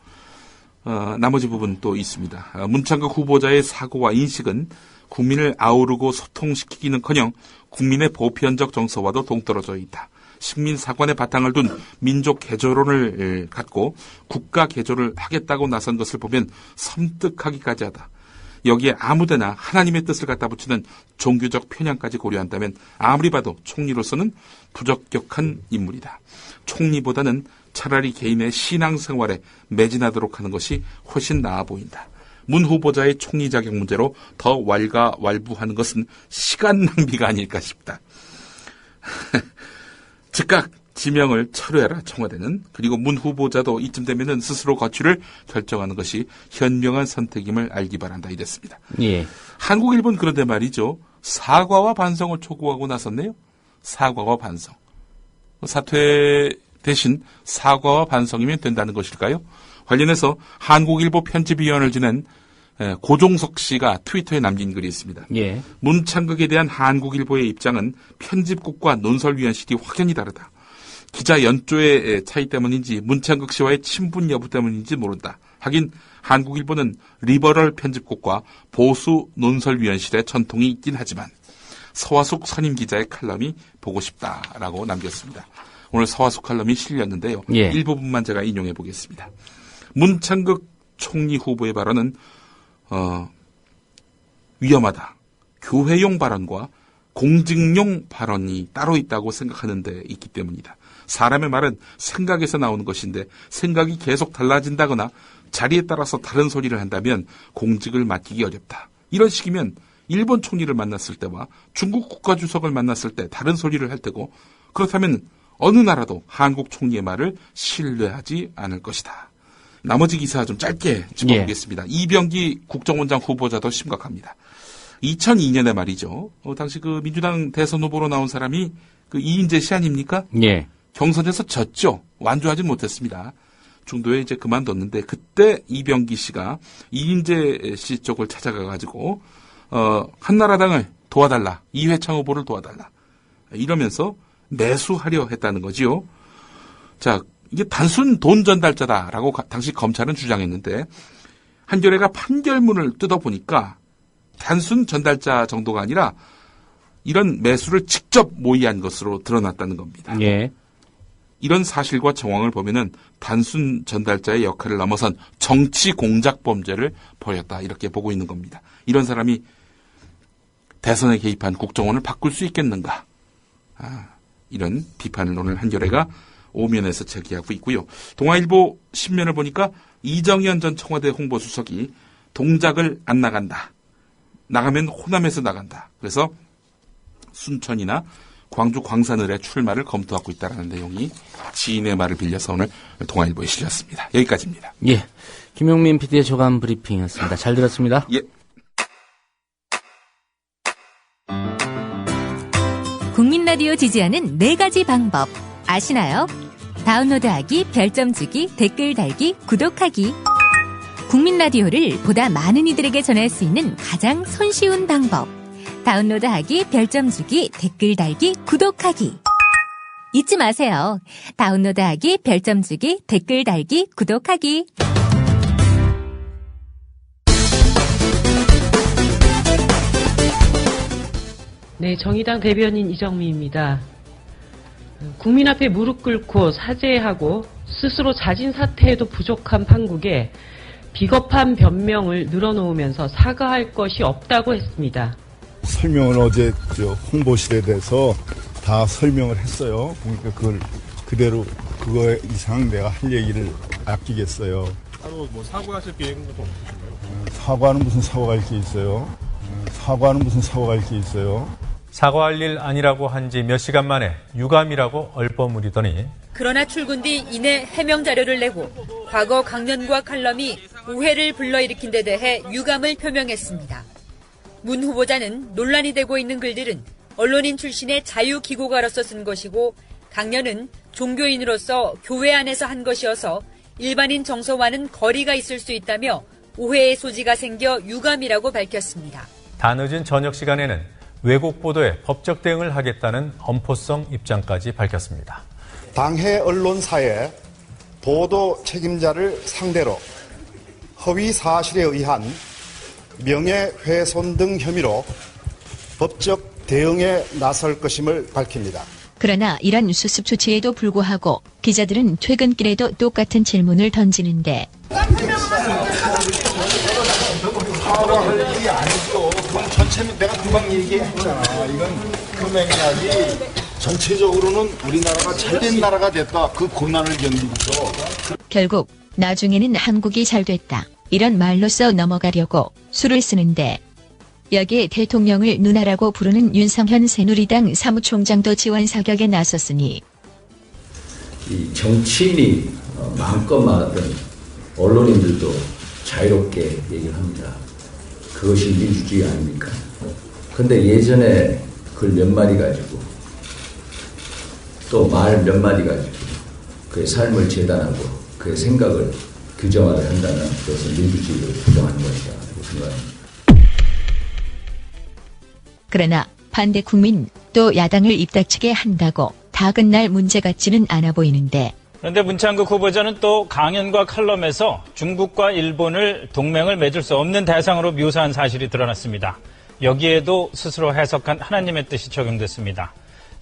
나머지 부분 또 있습니다. 문창극 후보자의 사고와 인식은 국민을 아우르고 소통시키기는커녕 국민의 보편적 정서와도 동떨어져 있다. 식민사관의 바탕을 둔 민족 개조론을 갖고 국가 개조를 하겠다고 나선 것을 보면 섬뜩하기까지 하다. 여기에 아무데나 하나님의 뜻을 갖다 붙이는 종교적 편향까지 고려한다면 아무리 봐도 총리로서는 부적격한 인물이다. 총리보다는 차라리 개인의 신앙생활에 매진하도록 하는 것이 훨씬 나아 보인다. 문 후보자의 총리 자격 문제로 더 왈가왈부하는 것은 시간 낭비가 아닐까 싶다. 즉각 지명을 철회하라 청와대는. 그리고 문 후보자도 이쯤 되면은 스스로 거취를 결정하는 것이 현명한 선택임을 알기 바란다. 이랬습니다. 예. 한국일보는 그런데 말이죠. 사과와 반성을 촉구하고 나섰네요. 사과와 반성. 사퇴 대신 사과와 반성이면 된다는 것일까요? 관련해서 한국일보 편집위원을 지낸 고종석 씨가 트위터에 남긴 글이 있습니다. 예. 문창극에 대한 한국일보의 입장은 편집국과 논설위원실이 확연히 다르다. 기자 연조의 차이 때문인지 문창극 씨와의 친분 여부 때문인지 모른다. 하긴 한국일보는 리버럴 편집국과 보수 논설위원실의 전통이 있긴 하지만 서화숙 선임 기자의 칼럼이 보고 싶다라고 남겼습니다. 오늘 서화숙 칼럼이 실렸는데요. 예. 일부분만 제가 인용해 보겠습니다. 문창극 총리 후보의 발언은 위험하다. 교회용 발언과 공직용 발언이 따로 있다고 생각하는 데 있기 때문이다. 사람의 말은 생각에서 나오는 것인데 생각이 계속 달라진다거나 자리에 따라서 다른 소리를 한다면 공직을 맡기기 어렵다. 이런 식이면 일본 총리를 만났을 때와 중국 국가주석을 만났을 때 다른 소리를 할 테고 그렇다면 어느 나라도 한국 총리의 말을 신뢰하지 않을 것이다. 나머지 기사 좀 짧게 짚어보겠습니다. 예. 이병기 국정원장 후보자도 심각합니다. 2002년에 말이죠. 당시 그 민주당 대선 후보로 나온 사람이 그 이인재 씨 아닙니까? 예. 경선에서 졌죠. 완주하지 못했습니다. 중도에 이제 그만뒀는데 그때 이병기 씨가 이인재 씨 쪽을 찾아가가지고 한나라당을 도와달라. 이회창 후보를 도와달라. 이러면서 매수하려 했다는 거지요. 자, 이게 단순 돈 전달자다라고 당시 검찰은 주장했는데 한겨레가 판결문을 뜯어보니까 단순 전달자 정도가 아니라 이런 매수를 직접 모의한 것으로 드러났다는 겁니다. 예. 이런 사실과 정황을 보면은 단순 전달자의 역할을 넘어선 정치 공작 범죄를 벌였다 이렇게 보고 있는 겁니다. 이런 사람이 대선에 개입한 국정원을 바꿀 수 있겠는가? 이런 비판을 오늘 한겨레가 5면에서 제기하고 있고요. 동아일보 10면을 보니까 이정현 전 청와대 홍보수석이 동작을 안 나간다. 나가면 호남에서 나간다. 그래서 순천이나 광주 광산을의 출마를 검토하고 있다는 내용이 지인의 말을 빌려서 오늘 동아일보에 실렸습니다. 여기까지입니다. 예, 김용민 PD의 조간 브리핑이었습니다. 잘 들었습니다. 예. 국민 라디오 지지하는 4가지 방법 아시나요? 다운로드하기, 별점 주기, 댓글 달기, 구독하기. 국민 라디오를 보다 많은 이들에게 전할 수 있는 가장 손쉬운 방법. 다운로드하기, 별점 주기, 댓글 달기, 구독하기. 잊지 마세요. 다운로드하기, 별점 주기, 댓글 달기, 구독하기. 네, 정의당 대변인 이정미입니다. 국민 앞에 무릎 꿇고 사죄하고 스스로 자진 사퇴해도 부족한 판국에 비겁한 변명을 늘어놓으면서 사과할 것이 없다고 했습니다. 설명을 어제 홍보실에 대해서 다 설명을 했어요. 그러니까 그걸 그대로 그거 이상 내가 할 얘기를 아끼겠어요. 따로 뭐 사과하실 계획은 없으신가요? 사과는 무슨 사과할 게 있어요? 사과는 무슨 사과할 게 있어요? 사과할 일 아니라고 한 지 몇 시간 만에 유감이라고 얼버무리더니 그러나 출근 뒤 이내 해명 자료를 내고 과거 강연과 칼럼이 오해를 불러일으킨 데 대해 유감을 표명했습니다. 문 후보자는 논란이 되고 있는 글들은 언론인 출신의 자유기고가로서 쓴 것이고 강연은 종교인으로서 교회 안에서 한 것이어서 일반인 정서와는 거리가 있을 수 있다며 오해의 소지가 생겨 유감이라고 밝혔습니다. 다 늦은 저녁 시간에는 왜곡 보도에 법적 대응을 하겠다는 엄포성 입장까지 밝혔습니다. 당해 언론사의 보도 책임자를 상대로 허위 사실에 의한 명예훼손 등 혐의로 법적 대응에 나설 것임을 밝힙니다. 그러나 이런 수습 조치에도 불구하고 기자들은 퇴근길에도 똑같은 질문을 던지는데 사과할 일이 아니죠. 그건 전체는 내가 금방 얘기했잖아. 이건 금액약이 전체적으로는 우리나라가 잘된 나라가 됐다. 그 고난을 견디고서 결국 나중에는 한국이 잘 됐다. 이런 말로써 넘어가려고 수를 쓰는데 여기에 대통령을 누나라고 부르는 윤석현 새누리당 사무총장도 지원 사격에 나섰으니 이 정치인이 마음껏 말하던 언론인들도 자유롭게 얘기를 합니다. 그것이 민주주의 아닙니까? 근데 예전에 글 몇 마디 가지고 또 말 몇 마디 가지고 그의 삶을 재단하고 그의 생각을 규정화를 한다면 그것은 민주주의를 부정하는 것이다 생각합니다. 그러나 반대 국민 또 야당을 입닥치게 한다고 다 끝날 문제 같지는 않아 보이는데 그런데 문창극 후보자는 또 강연과 칼럼에서 중국과 일본을 동맹을 맺을 수 없는 대상으로 묘사한 사실이 드러났습니다. 여기에도 스스로 해석한 하나님의 뜻이 적용됐습니다.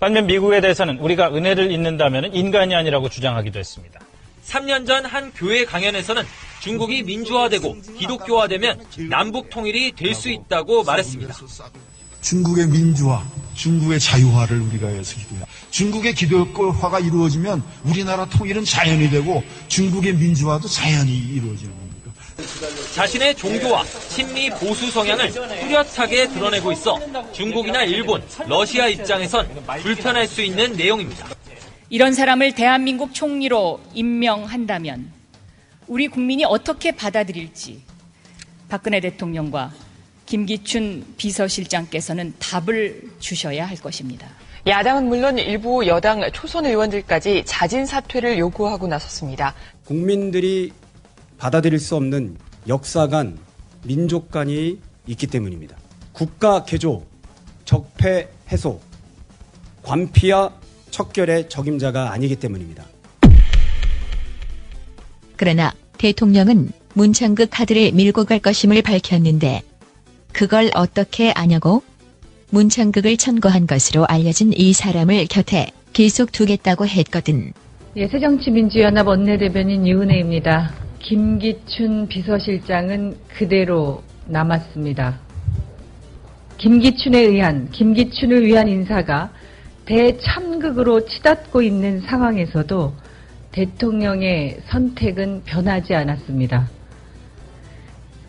반면 미국에 대해서는 우리가 은혜를 잊는다면 인간이 아니라고 주장하기도 했습니다. 3년 전 한 교회 강연에서는 중국이 민주화되고 기독교화되면 남북 통일이 될 수 있다고 말했습니다. 중국의 민주화, 중국의 자유화를 우리가 해서 기도해요. 중국의 기독교화가 이루어지면 우리나라 통일은 자연이 되고 중국의 민주화도 자연히 이루어지는 겁니다. 자신의 종교와 친미 보수 성향을 뚜렷하게 드러내고 있어 중국이나 일본, 러시아 입장에선 불편할 수 있는 내용입니다. 이런 사람을 대한민국 총리로 임명한다면 우리 국민이 어떻게 받아들일지 박근혜 대통령과 김기춘 비서실장께서는 답을 주셔야 할 것입니다. 야당은 물론 일부 여당 초선 의원들까지 자진 사퇴를 요구하고 나섰습니다. 국민들이 받아들일 수 없는 역사관, 민족관이 있기 때문입니다. 국가 개조, 적폐 해소, 관피와 척결의 적임자가 아니기 때문입니다. 그러나 대통령은 문창극 카드를 밀고 갈 것임을 밝혔는데 그걸 어떻게 아냐고? 문창극을 천거한 것으로 알려진 이 사람을 곁에 계속 두겠다고 했거든. 예, 새정치민주연합 원내대변인 유은혜입니다. 김기춘 비서실장은 그대로 남았습니다. 김기춘을 위한 인사가 대참극으로 치닫고 있는 상황에서도 대통령의 선택은 변하지 않았습니다.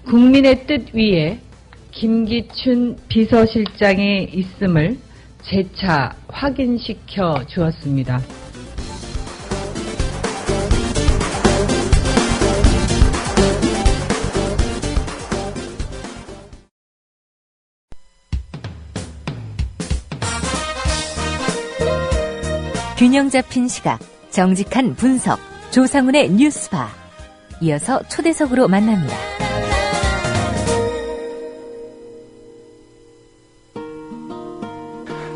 국민의 뜻 위에 김기춘 비서실장의 있음을 재차 확인시켜 주었습니다. 균형 잡힌 시각, 정직한 분석, 조상훈의 뉴스바. 이어서 초대석으로 만납니다.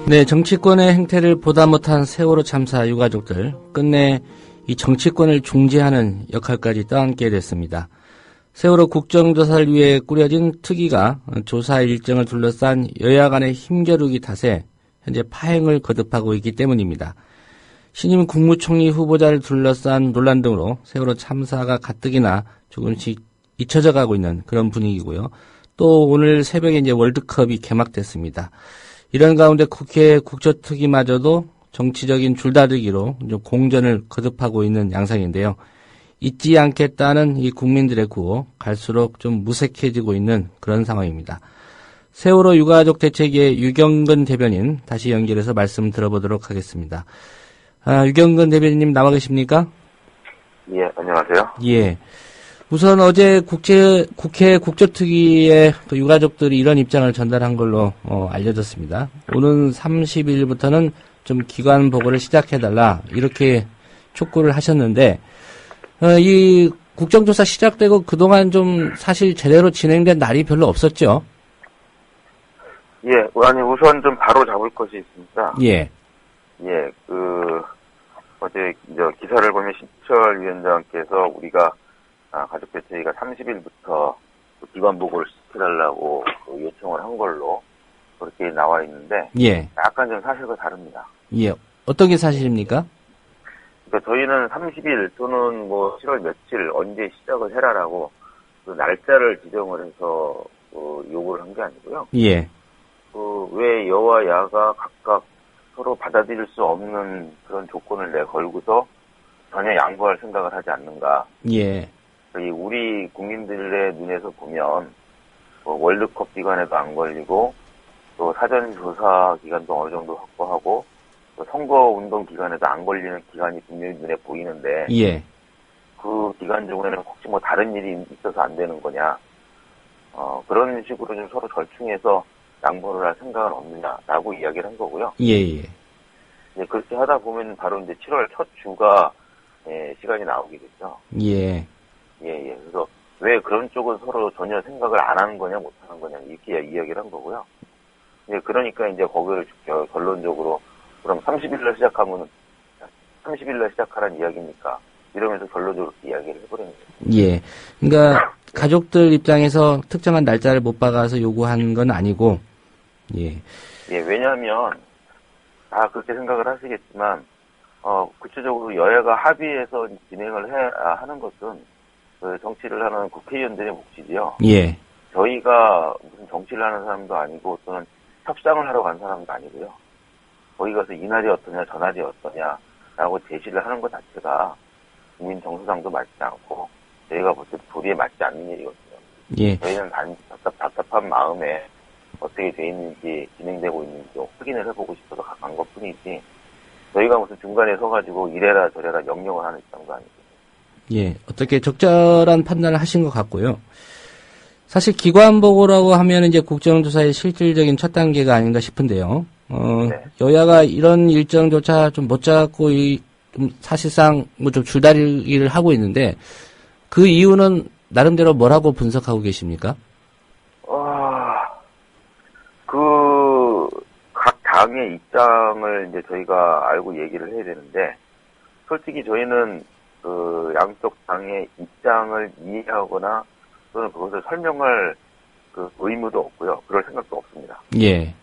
네, 정치권의 행태를 보다 못한 세월호 참사 유가족들, 끝내 이 정치권을 중재하는 역할까지 떠안게 됐습니다. 세월호 국정조사를 위해 꾸려진 특위가 조사 일정을 둘러싼 여야 간의 힘겨루기 탓에 현재 파행을 거듭하고 있기 때문입니다. 신임 국무총리 후보자를 둘러싼 논란 등으로 세월호 참사가 가뜩이나 조금씩 잊혀져 가고 있는 그런 분위기고요. 또 오늘 새벽에 이제 월드컵이 개막됐습니다. 이런 가운데 국회 국조특위마저도 정치적인 줄다리기로 공전을 거듭하고 있는 양상인데요. 잊지 않겠다는 이 국민들의 구호, 갈수록 좀 무색해지고 있는 그런 상황입니다. 세월호 유가족 대책위의 유경근 대변인 다시 연결해서 말씀 들어보도록 하겠습니다. 유경근 대변인님 나와 계십니까? 예, 안녕하세요. 예. 우선 어제 국회 국조특위에 또 유가족들이 이런 입장을 전달한 걸로 알려졌습니다. 오는 30일부터는 좀 기관 보고를 시작해달라 이렇게 촉구를 하셨는데 이 국정조사 시작되고 그동안 좀 사실 제대로 진행된 날이 별로 없었죠? 예, 아니 우선 좀 바로 잡을 것이 있습니다. 예. 예, 어제 기사를 보면 신철 위원장께서 우리가 가족대책위가 30일부터 기관 보고를 시켜달라고 요청을 한 걸로 그렇게 나와 있는데, 예. 약간 좀 사실과 다릅니다. 예. 어떤 게 사실입니까? 그러니까 저희는 30일 또는 7월 며칠 언제 시작을 해라라고 그 날짜를 지정을 해서 요구를 한 게 아니고요. 예. 왜 여와 야가 각각 서로 받아들일 수 없는 그런 조건을 내걸고서 전혀 양보할 생각을 하지 않는가. 예. 우리 국민들의 눈에서 보면 월드컵 기간에도 안 걸리고 또 사전 조사 기간도 어느 정도 확보하고 또 선거 운동 기간에도 안 걸리는 기간이 분명히 눈에 보이는데 예. 그 기간 중에는 혹시 다른 일이 있어서 안 되는 거냐. 그런 식으로 좀 서로 절충해서 양보를 할 생각은 없느냐라고 이야기를 한 거고요. 예. 네, 그렇게 하다 보면 바로 이제 7월 첫 주가 시간이 나오게 되죠. 예. 예. 그래서 왜 그런 쪽은 서로 전혀 생각을 안 하는 거냐, 못 하는 거냐, 이렇게 이야기를 한 거고요. 예, 그러니까 이제 거기를 결론적으로 그럼 30일날 시작하면 30일날 시작하라는 이야기니까 이러면서 결론적으로 이야기를 해버리는 거예요. 예. 그러니까 가족들 입장에서 특정한 날짜를 못 박아서 요구한 건 아니고, 예. 예, 왜냐하면 다 그렇게 생각을 하시겠지만 구체적으로 여야가 합의해서 진행을 하는 것은 정치를 하는 국회의원들의 몫이지요. 예. 저희가 무슨 정치를 하는 사람도 아니고 또는 협상을 하러 간 사람도 아니고요. 거기 가서 이날이 어떠냐 저날이 어떠냐라고 제시를 하는 것 자체가 국민 정서상도 맞지 않고 저희가 볼 때 도리에 맞지 않는 일이거든요. 예. 저희는 단지 답답한 마음에 어떻게 돼 있는지 진행되고 있는지 확인을 해보고 싶어서 간 것뿐이지 저희가 무슨 중간에 서가지고 이래라 저래라 명령을 하는 입장도 아니고. 예, 어떻게 적절한 판단을 하신 것 같고요. 사실 기관보고라고 하면 이제 국정조사의 실질적인 첫 단계가 아닌가 싶은데요. 네. 여야가 이런 일정조차 좀 못 잡고 좀 사실상 좀 줄다리기를 하고 있는데 그 이유는 나름대로 뭐라고 분석하고 계십니까? 각 당의 입장을 이제 저희가 알고 얘기를 해야 되는데 솔직히 저희는 양쪽 당의 입장을 이해하거나 또는 그것을 설명할 그 의무도 없고요. 그럴 생각도 없습니다. 예.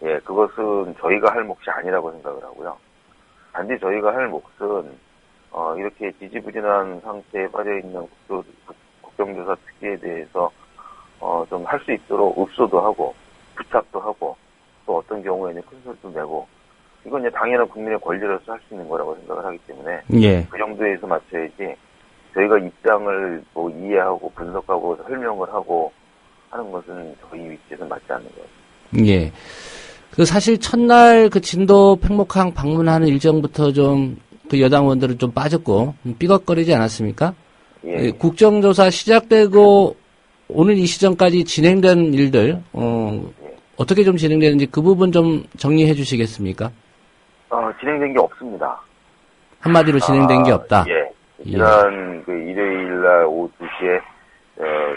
예, 그것은 저희가 할 몫이 아니라고 생각을 하고요. 단지 저희가 할 몫은 이렇게 지지부진한 상태에 빠져있는 국정조사 특위에 대해서 좀 할 수 있도록 읍소도 하고 부탁도 하고 또 어떤 경우에는 큰 소리도 내고 이건 이제 당연한 국민의 권리로서 할 수 있는 거라고 생각을 하기 때문에 예. 그 정도에서 맞춰야지 저희가 입장을 뭐 이해하고 분석하고 설명을 하고 하는 것은 저희 위치에서 맞지 않는 거예요. 예. 그 사실 첫날 그 진도 팽목항 방문하는 일정부터 좀 그 여당 의원들은 좀 빠졌고 삐걱거리지 않았습니까? 예. 국정조사 시작되고 오늘 이 시점까지 진행된 일들 어떻게 좀 진행되는지 그 부분 좀 정리해 주시겠습니까? 진행된 게 없습니다. 한마디로 진행된 게 없다. 예. 지난 그 일요일 날 오후 2시에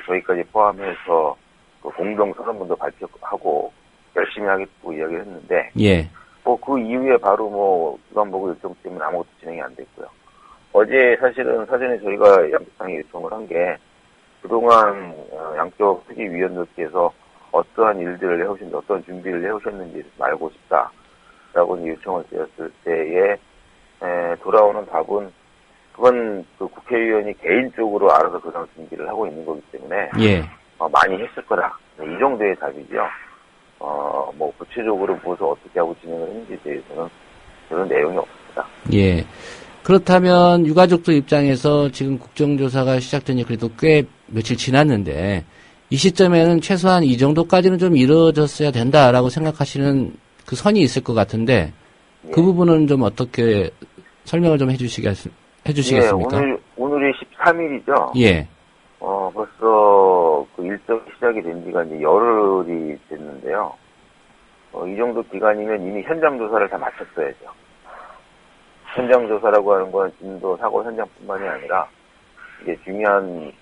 저희까지 포함해서 그 공동 선언문도 발표하고 열심히 하겠다고 이야기를 했는데 예. 그 이후에 바로 기관보고 일정 때문에 아무것도 진행이 안 됐고요. 어제 사실은 사전에 저희가 양쪽당에 요청을 한 게 그동안 양쪽 특위위원들께서 어떠한 일들을 해오셨는지 어떤 준비를 해오셨는지 알고 싶다라고 요청을 드렸을 때에 돌아오는 답은 그건 그 국회의원이 개인적으로 알아서 그런 준비를 하고 있는 거기 때문에 예. 많이 했을 거다. 이 정도의 답이죠. 구체적으로 무엇을 어떻게 하고 진행을 했는지에 대해서는 그런 내용이 없습니다. 예. 그렇다면 유가족들 입장에서 지금 국정조사가 시작된 지 그래도 꽤 며칠 지났는데 이 시점에는 최소한 이 정도까지는 좀 이루어졌어야 된다라고 생각하시는 그 선이 있을 것 같은데 그 부분은 좀 어떻게 설명을 좀 해주시겠습니까? 예, 오늘이 13일이죠. 예. 벌써 그 일정이 시작이 된 지가 이제 열흘이 됐는데요. 이 정도 기간이면 이미 현장 조사를 다 마쳤어야죠. 현장 조사라고 하는 건 진도 사고 현장뿐만이 아니라 이게 중요한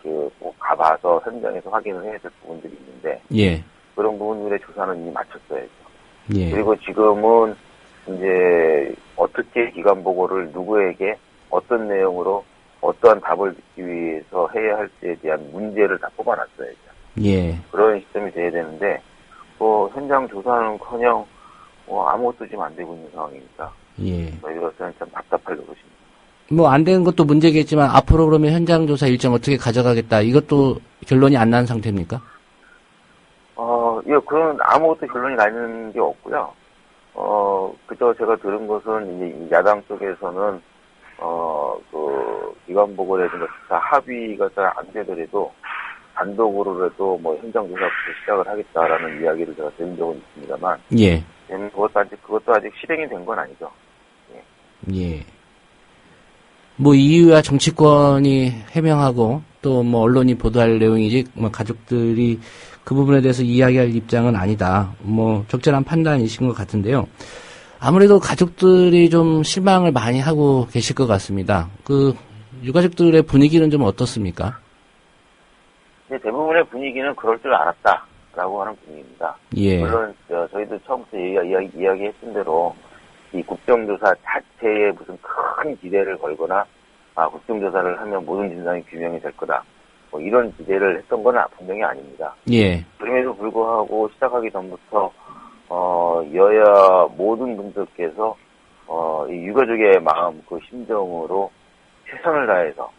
가봐서 현장에서 확인을 해야 될 부분들이 있는데 예. 그런 부분들의 조사는 이미 마쳤어야죠. 예. 그리고 지금은 이제 어떻게 기관 보고를 누구에게 어떤 내용으로 어떠한 답을 듣기 위해서 해야 할지에 대한 문제를 다 뽑아놨어야죠. 예. 그런 시점이 돼야 되는데 현장 조사는커녕 아무것도 지금 안 되고 있는 상황이니까 예. 저희로서는 참 답답할 노릇입니다. 안 되는 것도 문제겠지만 앞으로 그러면 현장 조사 일정 어떻게 가져가겠다 이것도 결론이 안 난 상태입니까? 예, 그런 아무것도 결론이 나는 게 없고요. 그저 제가 들은 것은 이제 야당 쪽에서는 기관 보고라든가 다 합의가 잘 안 되더라도 단독으로라도 현장 조사부터 시작을 하겠다라는 이야기를 제가 들은 적은 있습니다만. 예. 그것도 아직 실행이 된 건 아니죠. 예. 예. 이유야 정치권이 해명하고 또 언론이 보도할 내용이지 가족들이 그 부분에 대해서 이야기할 입장은 아니다. 적절한 판단이신 것 같은데요. 아무래도 가족들이 좀 실망을 많이 하고 계실 것 같습니다. 유가족들의 분위기는 좀 어떻습니까? 네, 대부분의 분위기는 그럴 줄 알았다라고 하는 분위기입니다. 예. 물론 저희도 처음부터 이야기했던 대로 이 국정조사 자체에 무슨 큰 기대를 걸거나 국정조사를 하면 모든 진상이 규명이 될 거다. 이런 기대를 했던 건 분명히 아닙니다. 예. 그럼에도 불구하고 시작하기 전부터 여야 모든 분들께서 이 유가족의 마음 심정으로 최선을 다해서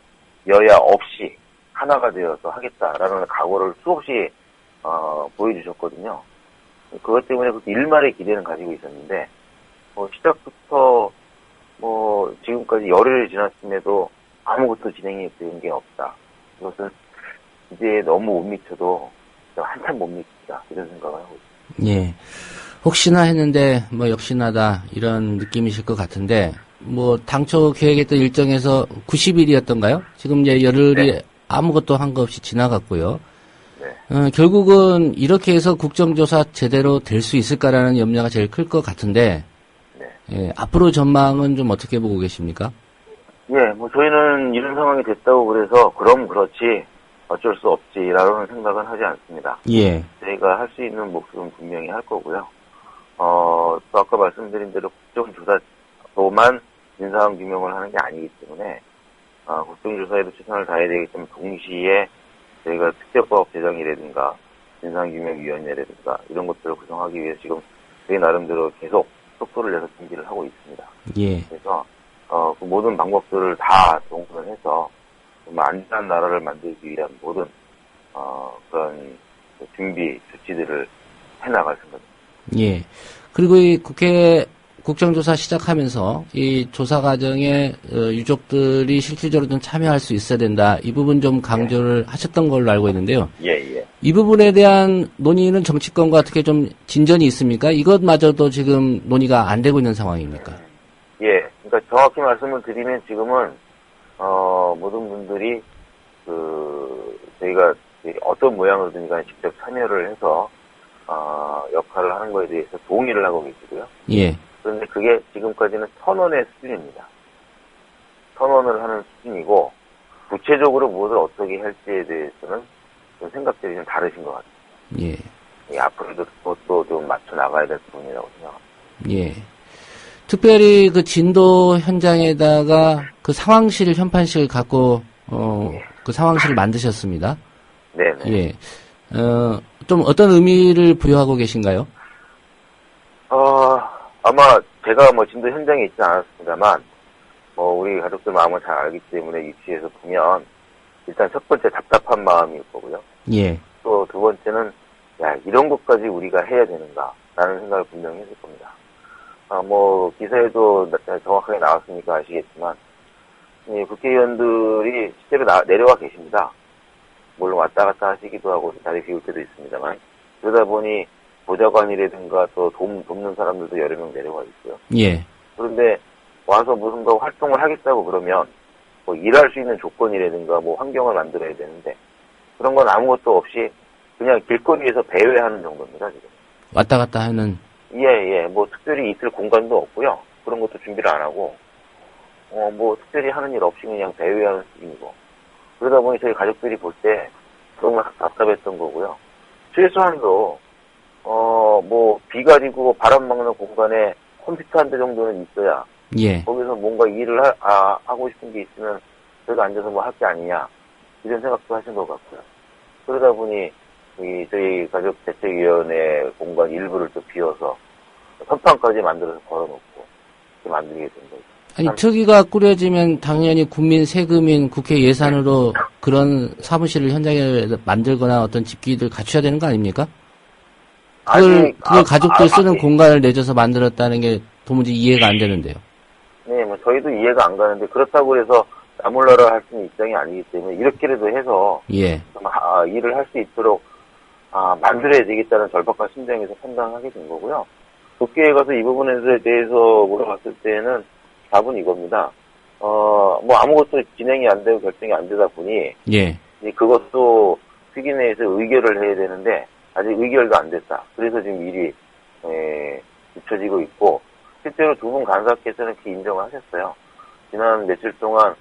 여야 없이 하나가 되어서 하겠다라는 각오를 수없이 보여주셨거든요. 그것 때문에 일말의 기대는 가지고 있었는데 시작부터 지금까지 열흘이 지났음에도 아무것도 진행이 된 게 없다. 이것은 이제 너무 못 미쳐도 한참 못 미치다 이런 생각을 하고 있습니다. 예. 혹시나 했는데 역시나다 이런 느낌이실 것 같은데 당초 계획했던 일정에서 90일이었던가요? 지금 이제 열흘이 네. 아무것도 한 거 없이 지나갔고요. 네. 결국은 이렇게 해서 국정조사 제대로 될 수 있을까라는 염려가 제일 클 것 같은데 네. 예, 앞으로 전망은 좀 어떻게 보고 계십니까? 예, 저희는 이런 상황이 됐다고 그래서 그럼 그렇지 어쩔 수 없지라는 생각은 하지 않습니다. 예. 저희가 할 수 있는 몫은 분명히 할 거고요. 또 아까 말씀드린 대로 국정조사로만 진상 규명을 하는 게 아니기 때문에 국정조사에도 최선을 다해야 되기 때문에 동시에 저희가 특별법 제정이라든가 진상규명위원회라든가 이런 것들을 구성하기 위해서 지금 저희 나름대로 계속 속도를 내서 준비를 하고 있습니다. 예. 그래서 그 모든 방법들을 다 동원을 해서 정말 안전한 나라를 만들기 위한 모든 그런 준비 조치들을 해나갈 생각입니다. 예. 그리고 이 국회 국정조사 시작하면서 이 조사 과정에 유족들이 실질적으로 좀 참여할 수 있어야 된다. 이 부분 좀 강조를 하셨던 걸로 알고 있는데요. 예. 이 부분에 대한 논의는 정치권과 어떻게 좀 진전이 있습니까? 이것마저도 지금 논의가 안 되고 있는 상황입니까? 예. 그러니까 정확히 말씀을 드리면 지금은 모든 분들이 저희가 어떤 모양으로든 간에 직접 참여를 해서 역할을 하는 거에 대해서 동의를 하고 계시고요. 예. 그런데 그게 지금까지는 선언의 수준입니다. 선언을 하는 수준이고 구체적으로 무엇을 어떻게 할지에 대해서는 좀 생각들이 좀 다르신 것 같아요. 예. 앞으로도 그것도 좀 맞춰 나가야 될 부분이라고 생각합니다. 예. 특별히 그 진도 현장에다가 그 상황실 현판실 갖고 그 상황실을 만드셨습니다. 네네. 예. 좀 어떤 의미를 부여하고 계신가요? 아마 제가 진도 현장에 있지 않았습니다만, 우리 가족들 마음을 잘 알기 때문에 위치에서 보면, 일단 첫 번째 답답한 마음일 거고요. 예. 또 두 번째는, 이런 것까지 우리가 해야 되는가, 라는 생각을 분명히 했을 겁니다. 기사에도 정확하게 나왔으니까 아시겠지만, 국회의원들이 실제로 내려와 계십니다. 물론 왔다 갔다 하시기도 하고 자리 비울 때도 있습니다만, 그러다 보니 보좌관이라든가 또 돕는 사람들도 여러 명 내려와 있고요. 예. 그런데 와서 무슨가 활동을 하겠다고 그러면 일할 수 있는 조건이라든가 환경을 만들어야 되는데 그런 건 아무것도 없이 그냥 길거리에서 배회하는 정도입니다, 지금. 왔다 갔다 하는. 예. 특별히 있을 공간도 없고요. 그런 것도 준비를 안 하고 특별히 하는 일 없이 그냥 배회하는 수준이고. 그러다 보니 저희 가족들이 볼 때 정말 답답했던 거고요. 최소한도 비 가지고 바람 막는 공간에 컴퓨터 한 대 정도는 있어야 예. 거기서 뭔가 일을 하고 싶은 게 있으면 저희가 앉아서 할 게 아니냐 이런 생각도 하신 것 같고요. 그러다 보니 저희 가족 대책위원회 공간 일부를 또 비워서 선판까지 만들어서 걸어놓고 이렇게 만들게 된 거죠. 아니, 특위가 꾸려지면 당연히 국민 세금인 국회 예산으로 그런 사무실을 현장에 만들거나 어떤 집기를 갖춰야 되는 거 아닙니까? 그걸 가족들 쓰는 공간을 내줘서 만들었다는 게 도무지 이해가 안 되는데요. 네, 저희도 이해가 안 가는데 그렇다고 해서 나몰라라 할 수 있는 입장이 아니기 때문에 이렇게라도 해서 예. 일을 할 수 있도록 만들어야 되겠다는 절박한 심정에서 판단하게 된 거고요. 국회에 가서 이 부분에 대해서 물어봤을 때는 답은 이겁니다. 아무것도 진행이 안 되고 결정이 안 되다 보니 예. 그것도 특위내에서 의결을 해야 되는데 아직 의결도 안 됐다. 그래서 지금 일이 늦춰지고 있고 실제로 두 분 간사께서는 그렇게 인정을 하셨어요. 지난 며칠 동안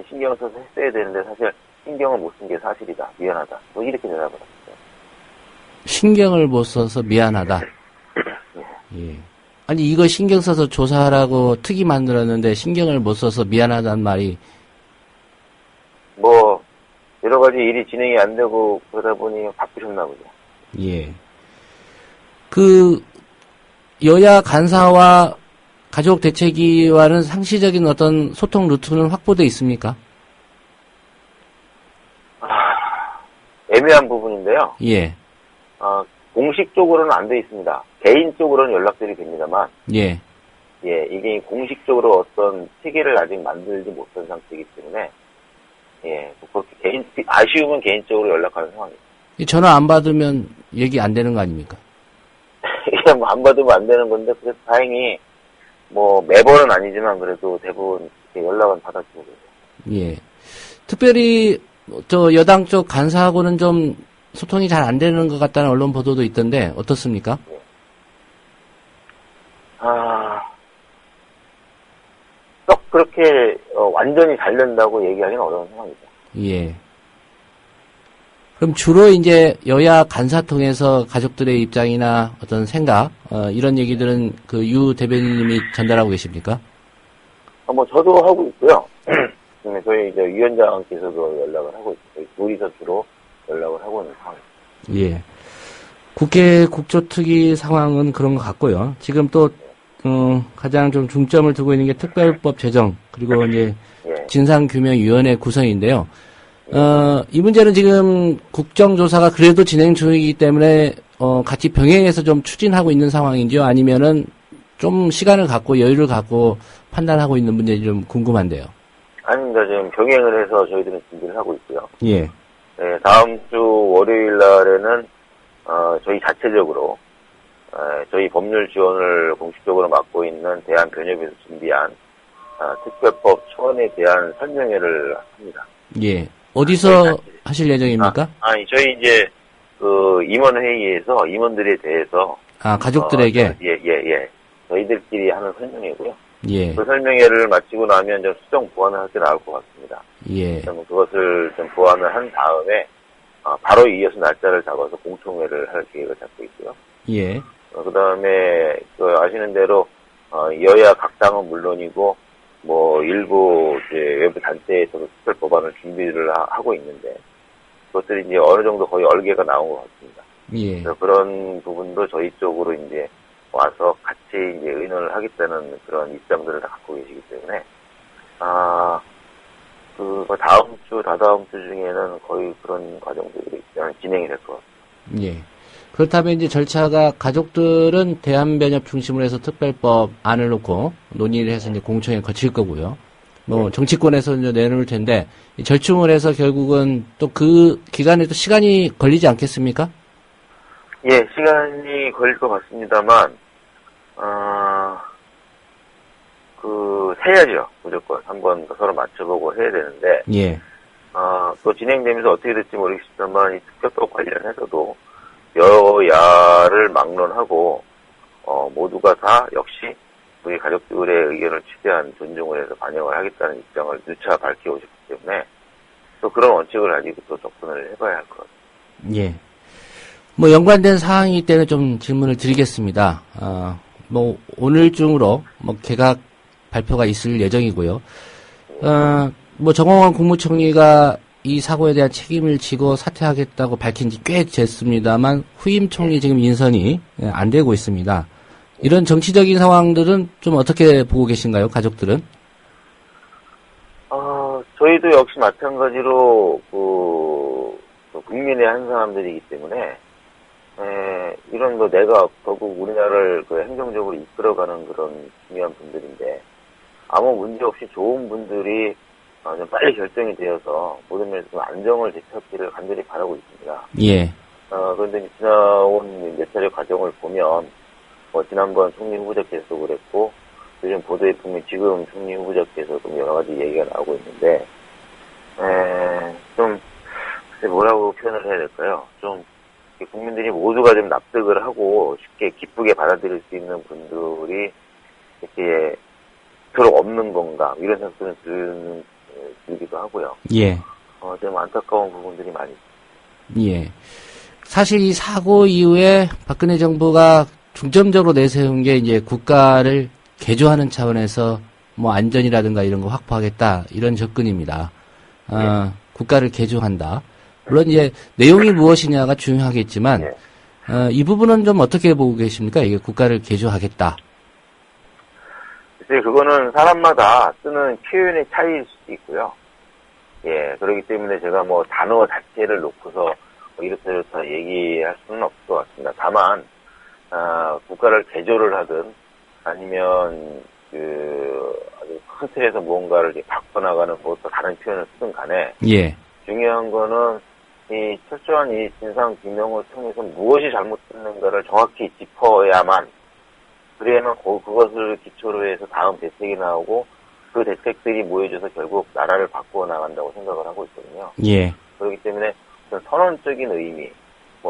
신경을 써서 했어야 되는데 사실 신경을 못 쓴 게 사실이다. 미안하다. 이렇게 대답을 하셨어요. 신경을 못 써서 미안하다. 예. 아니 이거 신경 써서 조사하라고 특위 만들었는데 신경을 못 써서 미안하다는 말이 여러 가지 일이 진행이 안 되고 그러다 보니 바쁘셨나 보죠. 예. 여야 간사와 가족 대책위와는 상시적인 어떤 소통 루트는 확보돼 있습니까? 애매한 부분인데요. 예. 공식적으로는 안 돼 있습니다. 개인적으로는 연락들이 됩니다만. 예. 예, 이게 공식적으로 어떤 체계를 아직 만들지 못한 상태이기 때문에, 예, 그렇게 아쉬우면 개인적으로 연락하는 상황입니다. 전화 안 받으면 얘기 안 되는 거 아닙니까? 그냥 안 받으면 안 되는 건데, 그래서 다행히, 매번은 아니지만 그래도 대부분 연락은 받아주고 계세요. 예. 특별히, 여당 쪽 간사하고는 좀 소통이 잘 안 되는 것 같다는 언론 보도도 있던데, 어떻습니까? 썩 그렇게, 완전히 잘 된다고 얘기하기는 어려운 상황이죠. 예. 그럼 주로 이제 여야 간사 통해서 가족들의 입장이나 어떤 생각, 이런 얘기들은 유 대변인님이 전달하고 계십니까? 저도 하고 있고요. 저희 이제 위원장께서도 연락을 하고 있어요. 둘이서 주로 연락을 하고 있는 상황입니다. 예. 국회 국조특위 상황은 그런 것 같고요. 지금 또 가장 좀 중점을 두고 있는 게 특별법 제정 그리고 이제 진상규명위원회 구성인데요. 이 문제는 지금 국정조사가 그래도 진행 중이기 때문에 같이 병행해서 좀 추진하고 있는 상황인지요? 아니면은 좀 시간을 갖고 여유를 갖고 판단하고 있는 문제인지 좀 궁금한데요. 아닙니다. 지금 병행을 해서 저희들은 준비를 하고 있고요. 예. 네, 다음 주 월요일 날에는 저희 자체적으로 저희 법률 지원을 공식적으로 맡고 있는 대한변협에서 준비한 특별법 초안에 대한 설명회를 합니다. 예. 어디서 하실 예정입니까? 저희 이제 그 임원회의에서 임원들에 대해서 가족들에게 예. 저희들끼리 하는 설명회고요. 예. 그 설명회를 마치고 나면 좀 수정 보완을 할 때 나올 것 같습니다. 예. 그럼 그것을 좀 보완을 한 다음에 바로 이어서 날짜를 잡아서 공청회를 할 계획을 잡고 있고요. 예. 그다음에 아시는 대로 여야 각 당은 물론이고 뭐 일부 이제 외부 단체에서도 특별 법안을 준비를 하고 있는데 그것들이 이제 어느 정도 거의 얼개가 나온 것 같습니다. 예. 그래서 그런 부분도 저희 쪽으로 이제 와서 같이 이제 의논을 하겠다는 그런 입장들을 다 갖고 계시기 때문에 다음 주, 다다음 주 중에는 거의 그런 과정들이 진행이 될 것 같습니다. 예. 그렇다면 이제 절차가 가족들은 대한변협 중심으로 해서 특별법 안을 놓고 논의를 해서 이제 공청회 거칠 거고요. 뭐 정치권에서 이제 내놓을 텐데 절충을 해서 결국은 또 그 기간에 또 시간이 걸리지 않겠습니까? 예, 시간이 걸릴 것 같습니다만 해야죠. 무조건 한번 서로 맞춰보고 해야 되는데 예. 또 진행되면서 어떻게 될지 모르겠지만 이 특별법 관련해서도 여야를 막론하고 모두가 다 역시 우리 가족들의 의견을 최대한 존중을 해서 반영을 하겠다는 입장을 누차 밝혀오셨기 때문에 또 그런 원칙을 가지고 또 접근을 해봐야 할 것 같습니다. 예. 뭐 연관된 사항이기 때문에 좀 질문을 드리겠습니다. 뭐 오늘 중으로 뭐 개각 발표가 있을 예정이고요. 뭐 정홍원 국무총리가 이 사고에 대한 책임을 지고 사퇴하겠다고 밝힌 지 꽤 됐습니다만 후임 총리 지금 인선이 안 되고 있습니다. 이런 정치적인 상황들은 좀 어떻게 보고 계신가요, 가족들은? 저희도 역시 마찬가지로 국민의 한 사람들이기 때문에 이런 내가 결국 우리나라를 행정적으로 이끌어가는 그런 중요한 분들인데 아무 문제 없이 좋은 분들이 좀 빨리 결정이 되어서 모든 면에서 좀 안정을 되찾기를 간절히 바라고 있습니다. 예. 그런데 지나온 몇 차례 과정을 보면 지난번 총리 후보자께서도 그랬고 요즘 보도에 보면 지금 총리 후보자께서도 여러 가지 얘기가 나오고 있는데 좀 뭐라고 표현을 해야 될까요? 좀 국민들이 모두가 좀 납득을 하고 쉽게 기쁘게 받아들일 수 있는 분들이 이렇게 별로 없는 건가 이런 생각들은 들기도 하고요. 예. 좀 안타까운 부분들이 많이 있습니다. 예. 사실 이 사고 이후에 박근혜 정부가 중점적으로 내세운 게 이제 국가를 개조하는 차원에서 뭐 안전이라든가 이런 거 확보하겠다 이런 접근입니다. 국가를 개조한다. 물론 이제 내용이 무엇이냐가 중요하겠지만 이 부분은 좀 어떻게 보고 계십니까? 이게 국가를 개조하겠다. 글쎄 그거는 사람마다 쓰는 표현의 차이일 수도 있고요. 예, 그렇기 때문에 제가 뭐 단어 자체를 놓고서 이렇다 얘기할 수는 없을 것 같습니다. 다만 국가를 개조를 하든 아니면 아주 큰 틀에서 무언가를 바꿔나가는 또 다른 표현을 쓰든 간에 예. 중요한 거는 이 철저한 이 진상 규명을 통해서 무엇이 잘못됐는가를 정확히 짚어야만 그래야만 그것을 기초로 해서 다음 대책이 나오고 그 대책들이 모여져서 결국 나라를 바꾸어 나간다고 생각을 하고 있거든요. 예. 그렇기 때문에 선언적인 의미,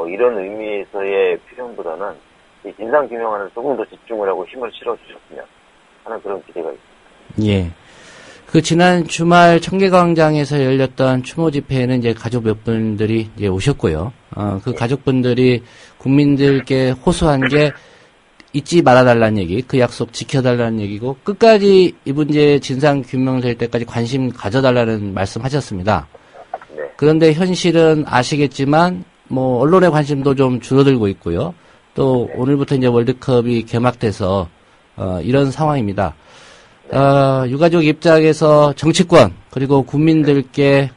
이런 의미에서의 표현보다는 이 진상 규명하는 조금 더 집중을 하고 힘을 실어주셨으면 하는 그런 기대가 있습니다. 예. 그 지난 주말 청계광장에서 열렸던 추모 집회에는 이제 가족 몇 분들이 이제 오셨고요. 그 가족분들이 국민들께 호소한 게 잊지 말아달라는 얘기, 그 약속 지켜달라는 얘기고 끝까지 이 문제 진상 규명될 때까지 관심 가져달라는 말씀하셨습니다. 네. 그런데 현실은 아시겠지만 뭐 언론의 관심도 좀 줄어들고 있고요. 또 오늘부터 이제 월드컵이 개막돼서 이런 상황입니다. 유가족 입장에서 정치권 그리고 국민들께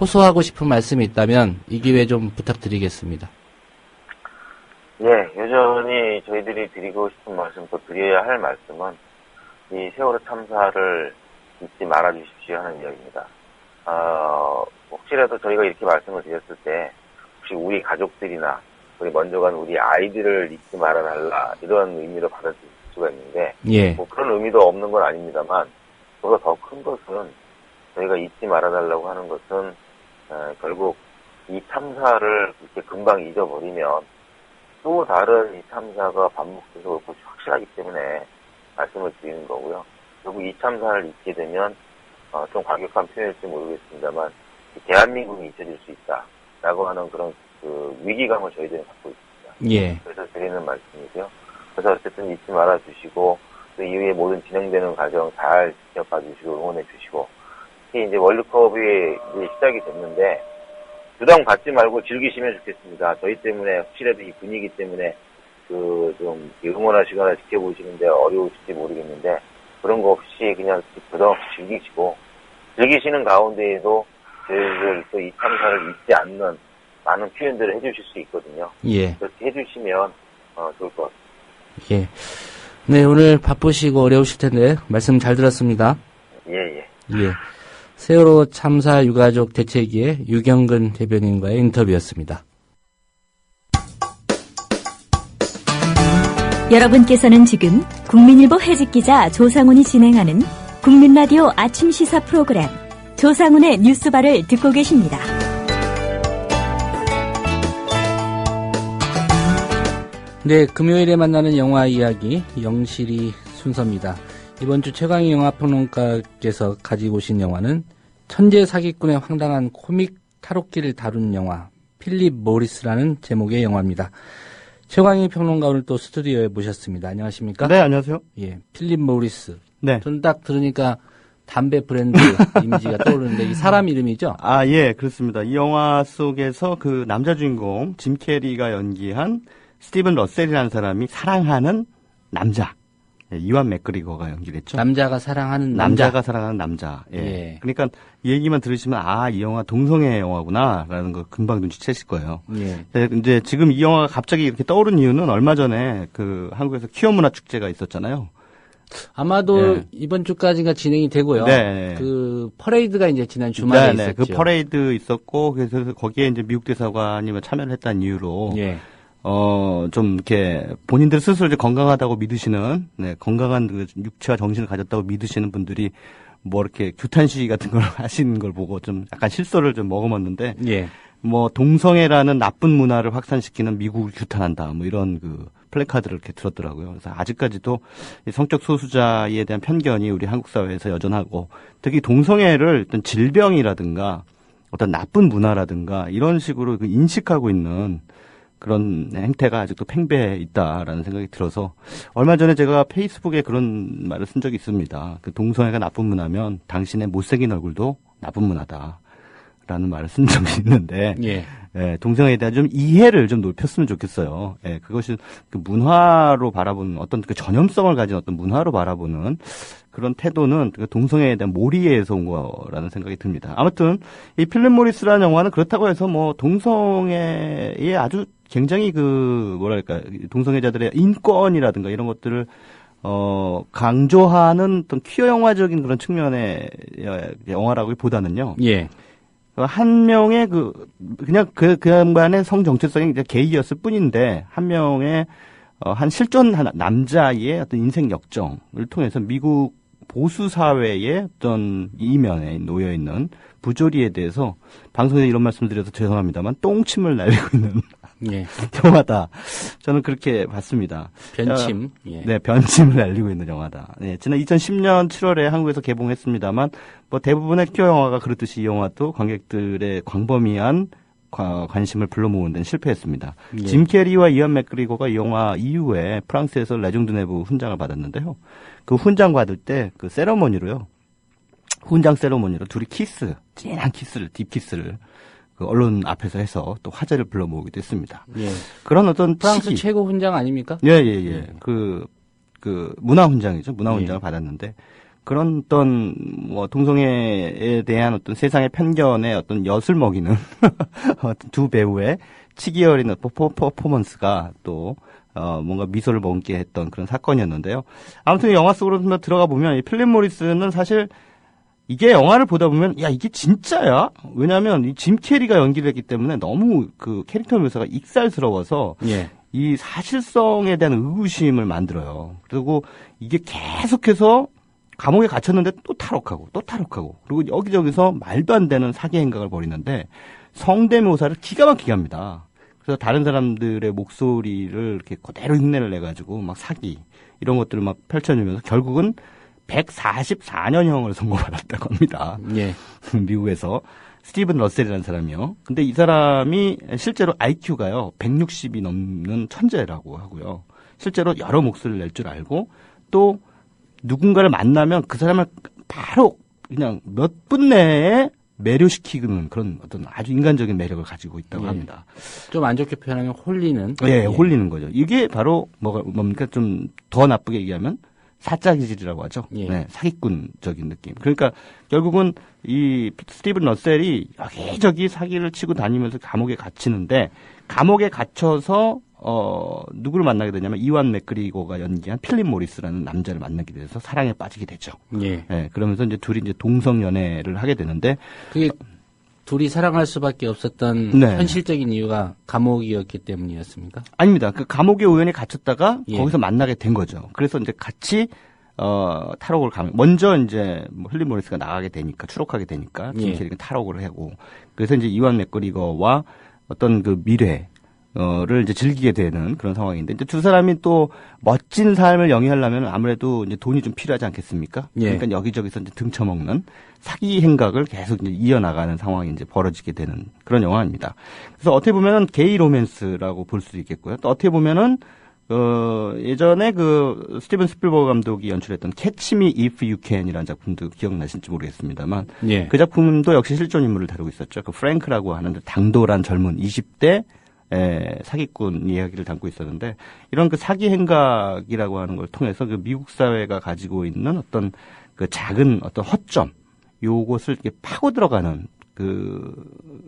호소하고 싶은 말씀이 있다면 이 기회 좀 부탁드리겠습니다. 예, 여전히 저희들이 드리고 싶은 말씀, 또 드려야 할 말씀은 이 세월호 참사를 잊지 말아 주십시오 하는 이야기입니다. 혹시라도 저희가 이렇게 말씀을 드렸을 때 혹시 우리 가족들이나 우리 먼저 간 우리 아이들을 잊지 말아달라 이런 의미로 받아들일 수가 있는데 예. 뭐 그런 의미도 없는 건 아닙니다만 보다 더 큰 것은 저희가 잊지 말아달라고 하는 것은 결국 이 참사를 이렇게 금방 잊어버리면 또 다른 이 참사가 반복돼서 올 것이 확실하기 때문에 말씀을 드리는 거고요. 결국 이 참사를 잊게 되면 좀 과격한 표현일지 모르겠습니다만 대한민국이 잊혀질 수 있다라고 하는 그런 그 위기감을 저희들은 갖고 있습니다. 예. 그래서 드리는 말씀이고요. 그래서 어쨌든 잊지 말아 주시고 또 이후에 모든 진행되는 과정 잘 지켜봐 주시고 응원해 주시고 특히 이제 월드컵이 이제 시작이 됐는데 부담 갖지 말고 즐기시면 좋겠습니다. 저희 때문에 혹시라도 이 분위기 때문에 좀 응원하시거나 지켜보시는데 어려우실지 모르겠는데 그런 거 없이 그냥 부담 없이 즐기시는 가운데에도 저희들 또 이 참사를 잊지 않는 많은 표현들을 해주실 수 있거든요. 예. 그렇게 해주시면 좋을 것 같습니다. 예. 네, 오늘 바쁘시고 어려우실 텐데 말씀 잘 들었습니다. 예. 예. 세월호 참사 유가족 대책위의 유경근 대변인과의 인터뷰였습니다. 여러분께서는 지금 국민일보 해직기자 조상훈이 진행하는 국민라디오 아침 시사 프로그램 조상훈의 뉴스바를 듣고 계십니다. 네, 금요일에 만나는 영화 이야기 영실이 순서입니다. 이번 주 최강희 영화평론가께서 가지고 오신 영화는 천재 사기꾼의 황당한 코믹 탈옥기를 다룬 영화 필립 모리스라는 제목의 영화입니다. 최강희 평론가 오늘 또 스튜디오에 모셨습니다. 안녕하십니까? 네, 안녕하세요. 예, 필립 모리스. 네. 저는 딱 들으니까 담배 브랜드 이미지가 떠오르는데 이 사람 이름이죠? 아, 예, 그렇습니다. 이 영화 속에서 그 남자 주인공 짐 캐리가 연기한 스티븐 러셀이라는 사람이 사랑하는 남자. 예, 이완 맥그리거가 연기를 했죠. 남자가 사랑하는 남자. 남자가 사랑하는 남자. 예. 예. 그러니까 이 얘기만 들으시면 이 영화 동성애 영화구나라는 걸 금방 눈치채실 거예요. 예. 이제 지금 이 영화가 갑자기 이렇게 떠오른 이유는 얼마 전에 그 한국에서 퀴어 문화 축제가 있었잖아요. 아마도 이번 주까지가 진행이 되고요. 네. 그 퍼레이드가 이제 지난 주말에 있었죠. 그 퍼레이드 있었고 그래서 거기에 이제 미국 대사관이 참여를 했다는 이유로 좀 이렇게 본인들 스스로 이제 건강하다고 믿으시는 건강한 그 육체와 정신을 가졌다고 믿으시는 분들이 뭐 이렇게 규탄 시위 같은 걸 하시는 걸 보고 좀 약간 실소를 좀 머금었는데 뭐 동성애라는 나쁜 문화를 확산시키는 미국을 규탄한다 뭐 이런 그 플래카드를 이렇게 들었더라고요. 그래서 아직까지도 성적 소수자에 대한 편견이 우리 한국 사회에서 여전하고 특히 동성애를 어떤 질병이라든가 어떤 나쁜 문화라든가 이런 식으로 인식하고 있는 그런 행태가 아직도 팽배해 있다라는 생각이 들어서 얼마 전에 제가 페이스북에 그런 말을 쓴 적이 있습니다. 그 동성애가 나쁜 문화면 당신의 못생긴 얼굴도 나쁜 문화다라는 말을 쓴 적이 있는데 동성애에 대한 좀 이해를 좀 높였으면 좋겠어요. 그것이 그 문화로 바라보는 어떤 그 전염성을 가진 어떤 문화로 바라보는 그런 태도는 그 동성애에 대한 몰이에서 온 거라는 생각이 듭니다. 아무튼 이 필립 모리스라는 영화는 그렇다고 해서 뭐 동성애에 아주 굉장히 동성애자들의 인권이라든가 이런 것들을 강조하는 어떤 퀴어 영화적인 그런 측면의 영화라기보다는요. 한 명의 그냥 그 양반의 성 정체성이 이제 게이였을 뿐인데 한 명의 한 실존한 남자의 어떤 인생 역정을 통해서 미국 보수 사회의 어떤 이면에 놓여 있는 부조리에 대해서 방송에서 이런 말씀드려서 죄송합니다만 똥침을 날리고 있는 영화다. 저는 그렇게 봤습니다. 변침. 네, 변침을 날리고 있는 영화다. 지난 2010년 7월에 한국에서 개봉했습니다만 뭐 대부분의 퀴어 영화가 그렇듯이 이 영화도 관객들의 광범위한 관심을 불러 모으는 데는 실패했습니다. 짐 캐리와 이완 맥그리거가 이 영화 이후에 프랑스에서 레종드 네브 훈장을 받았는데요. 그 훈장 받을 때 그 세러머니로요. 훈장 세러머니로 둘이 진한 키스를, 딥키스를 그 언론 앞에서 해서 또 화제를 불러 모으기도 했습니다. 예. 그런 어떤 프랑스 최고 훈장 아닙니까? 예. 그 문화 훈장이죠. 문화 훈장을 받았는데 그런 어떤 뭐 동성애에 대한 어떤 세상의 편견에 어떤 엿을 먹이는 두 배우의 치기 어린 퍼포먼스가 또 뭔가 미소를 머금게 했던 그런 사건이었는데요. 아무튼 영화 속으로 들어가 보면 이 필립 모리스는 사실 이게 영화를 보다 보면 야 이게 진짜야? 왜냐하면 이 짐 캐리가 연기를 했기 때문에 너무 그 캐릭터 묘사가 익살스러워서 예. 이 사실성에 대한 의구심을 만들어요. 그리고 이게 계속해서 감옥에 갇혔는데 또 탈옥하고 그리고 여기저기서 말도 안 되는 사기 행각을 벌이는데 성대묘사를 기가 막히게 합니다. 그래서 다른 사람들의 목소리를 이렇게 그대로 흉내를 내가지고 막 사기 이런 것들을 막 펼쳐주면서 결국은 144년형을 선고받았다고 합니다. 예. 미국에서 스티븐 러셀이라는 사람이요. 근데 이 사람이 실제로 IQ가요 160이 넘는 천재라고 하고요. 실제로 여러 목소리를 낼 줄 알고 또 누군가를 만나면 그 사람을 바로 그냥 몇 분 내에 매료시키는 그런 어떤 아주 인간적인 매력을 가지고 있다고 합니다. 좀 안 좋게 표현하면 홀리는. 예, 홀리는 거죠. 이게 바로 뭡니까 좀 더 나쁘게 얘기하면 사짜기질이라고 하죠. 예. 네, 사기꾼적인 느낌. 그러니까 결국은 이 스티븐 러셀이 여기저기 사기를 치고 다니면서 감옥에 갇히는데 감옥에 갇혀서 누구를 만나게 되냐면 이완 맥그리거가 연기한 필립 모리스라는 남자를 만나게 돼서 사랑에 빠지게 되죠. 예. 네, 그러면서 이제 둘이 이제 동성 연애를 하게 되는데 그게 둘이 사랑할 수밖에 없었던 네. 현실적인 이유가 감옥이었기 때문이었습니까? 아닙니다. 그 감옥에 우연히 갇혔다가 예. 거기서 만나게 된 거죠. 그래서 이제 같이 탈옥을 가면 먼저 이제 뭐 필립 모리스가 나가게 되니까 추록하게 되니까 짐 캐리가 탈옥을 하고 그래서 이제 이완 맥그리거와 어떤 그 미래를 이제 즐기게 되는 그런 상황인데 이제 두 사람이 또 멋진 삶을 영위하려면 아무래도 이제 돈이 좀 필요하지 않겠습니까? 예. 그러니까 여기저기서 이제 등쳐먹는 사기 행각을 계속 이제 이어나가는 상황이 이제 벌어지게 되는 그런 영화입니다. 그래서 어떻게 보면은 게이 로맨스라고 볼 수도 있겠고요. 또 어떻게 보면은 예전에 그 스티븐 스필버그 감독이 연출했던 Catch Me If You Can이라는 작품도 기억나실지 모르겠습니다만 예. 그 작품도 역시 실존 인물을 다루고 있었죠. 그 프랭크라고 하는 당돌한 젊은 20대 사기꾼 이야기를 담고 있었는데 이런 그 사기 행각이라고 하는 걸 통해서 그 미국 사회가 가지고 있는 어떤 그 작은 어떤 허점 요것을 이렇게 파고 들어가는 그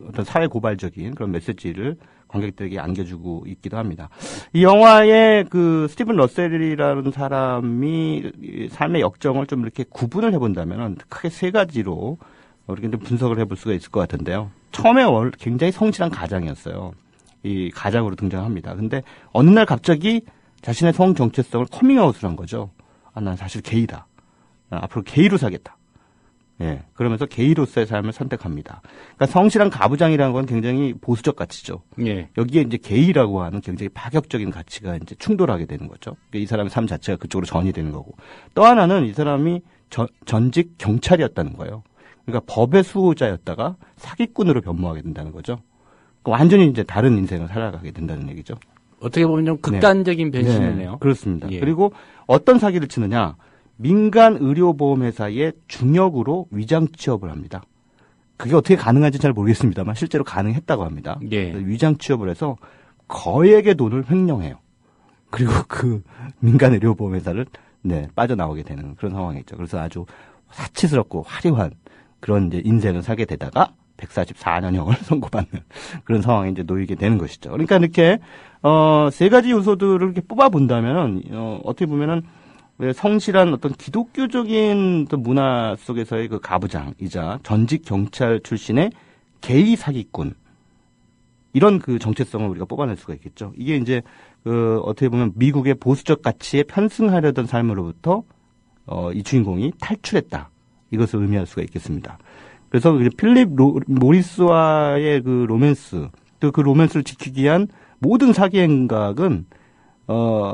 어떤 사회 고발적인 그런 메시지를 관객들에게 안겨주고 있기도 합니다. 이 영화의 그 스티븐 러셀이라는 사람이 삶의 역정을 좀 이렇게 구분을 해본다면 크게 세 가지로 이렇게 좀 분석을 해볼 수가 있을 것 같은데요. 처음에 굉장히 성실한 가장이었어요. 이 가장으로 등장합니다. 근데 어느 날 갑자기 자신의 성 정체성을 커밍아웃을 한 거죠. 난 사실 게이다. 앞으로 게이로 살겠다. 예, 그러면서 게이로서의 삶을 선택합니다. 그러니까 성실한 가부장이라는 건 굉장히 보수적 가치죠. 예. 여기에 이제 게이라고 하는 굉장히 파격적인 가치가 이제 충돌하게 되는 거죠. 그러니까 이 사람의 삶 자체가 그쪽으로 전이 되는 거고. 또 하나는 이 사람이 전직 경찰이었다는 거예요. 그러니까 법의 수호자였다가 사기꾼으로 변모하게 된다는 거죠. 그러니까 완전히 이제 다른 인생을 살아가게 된다는 얘기죠. 어떻게 보면 좀 극단적인 변신이네요. 네, 그렇습니다. 예. 그리고 어떤 사기를 치느냐. 민간 의료보험회사의 중역으로 위장 취업을 합니다. 그게 어떻게 가능한지 잘 모르겠습니다만 실제로 가능했다고 합니다. 예. 위장 취업을 해서 거액의 돈을 횡령해요. 그리고 그 민간 의료보험회사를 빠져나오게 되는 그런 상황이죠. 그래서 아주 사치스럽고 화려한 그런 이제 인생을 살게 되다가 144년형을 선고받는 그런 상황에 이제 놓이게 되는 것이죠. 그러니까 이렇게 세 가지 요소들을 이렇게 뽑아 본다면은 어떻게 보면은 성실한 어떤 기독교적인 어떤 문화 속에서의 그 가부장이자 전직 경찰 출신의 게이 사기꾼 이런 그 정체성을 우리가 뽑아낼 수가 있겠죠. 이게 이제 그 어떻게 보면 미국의 보수적 가치에 편승하려던 삶으로부터 이 주인공이 탈출했다. 이것을 의미할 수가 있겠습니다. 그래서 필립 모리스와의 그 로맨스 또 그 로맨스를 지키기 위한 모든 사기 행각은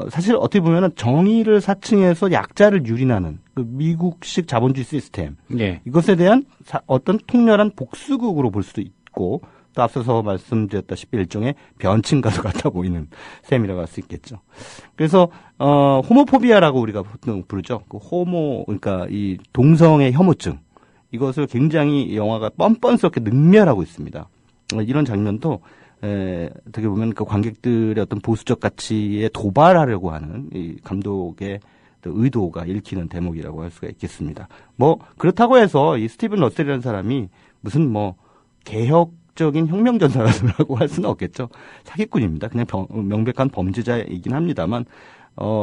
사실 어떻게 보면은 정의를 사칭해서 약자를 유린하는 그 미국식 자본주의 시스템. 네. 이것에 대한 어떤 통렬한 복수극으로 볼 수도 있고 또 앞서서 말씀드렸다시피 일종의 변친과도 같아 보이는 셈이라고 할 수 있겠죠. 그래서 호모포비아라고 우리가 보통 부르죠. 그 그러니까 이 동성의 혐오증. 이것을 굉장히 영화가 뻔뻔스럽게 능멸하고 있습니다. 이런 장면도 어떻게 보면 그 관객들의 어떤 보수적 가치에 도발하려고 하는 이 감독의 의도가 읽히는 대목이라고 할 수가 있겠습니다. 뭐 그렇다고 해서 이 스티븐 러셀이라는 사람이 무슨 뭐 개혁적인 혁명전사라고 할 수는 없겠죠. 사기꾼입니다. 그냥 명백한 범죄자이긴 합니다만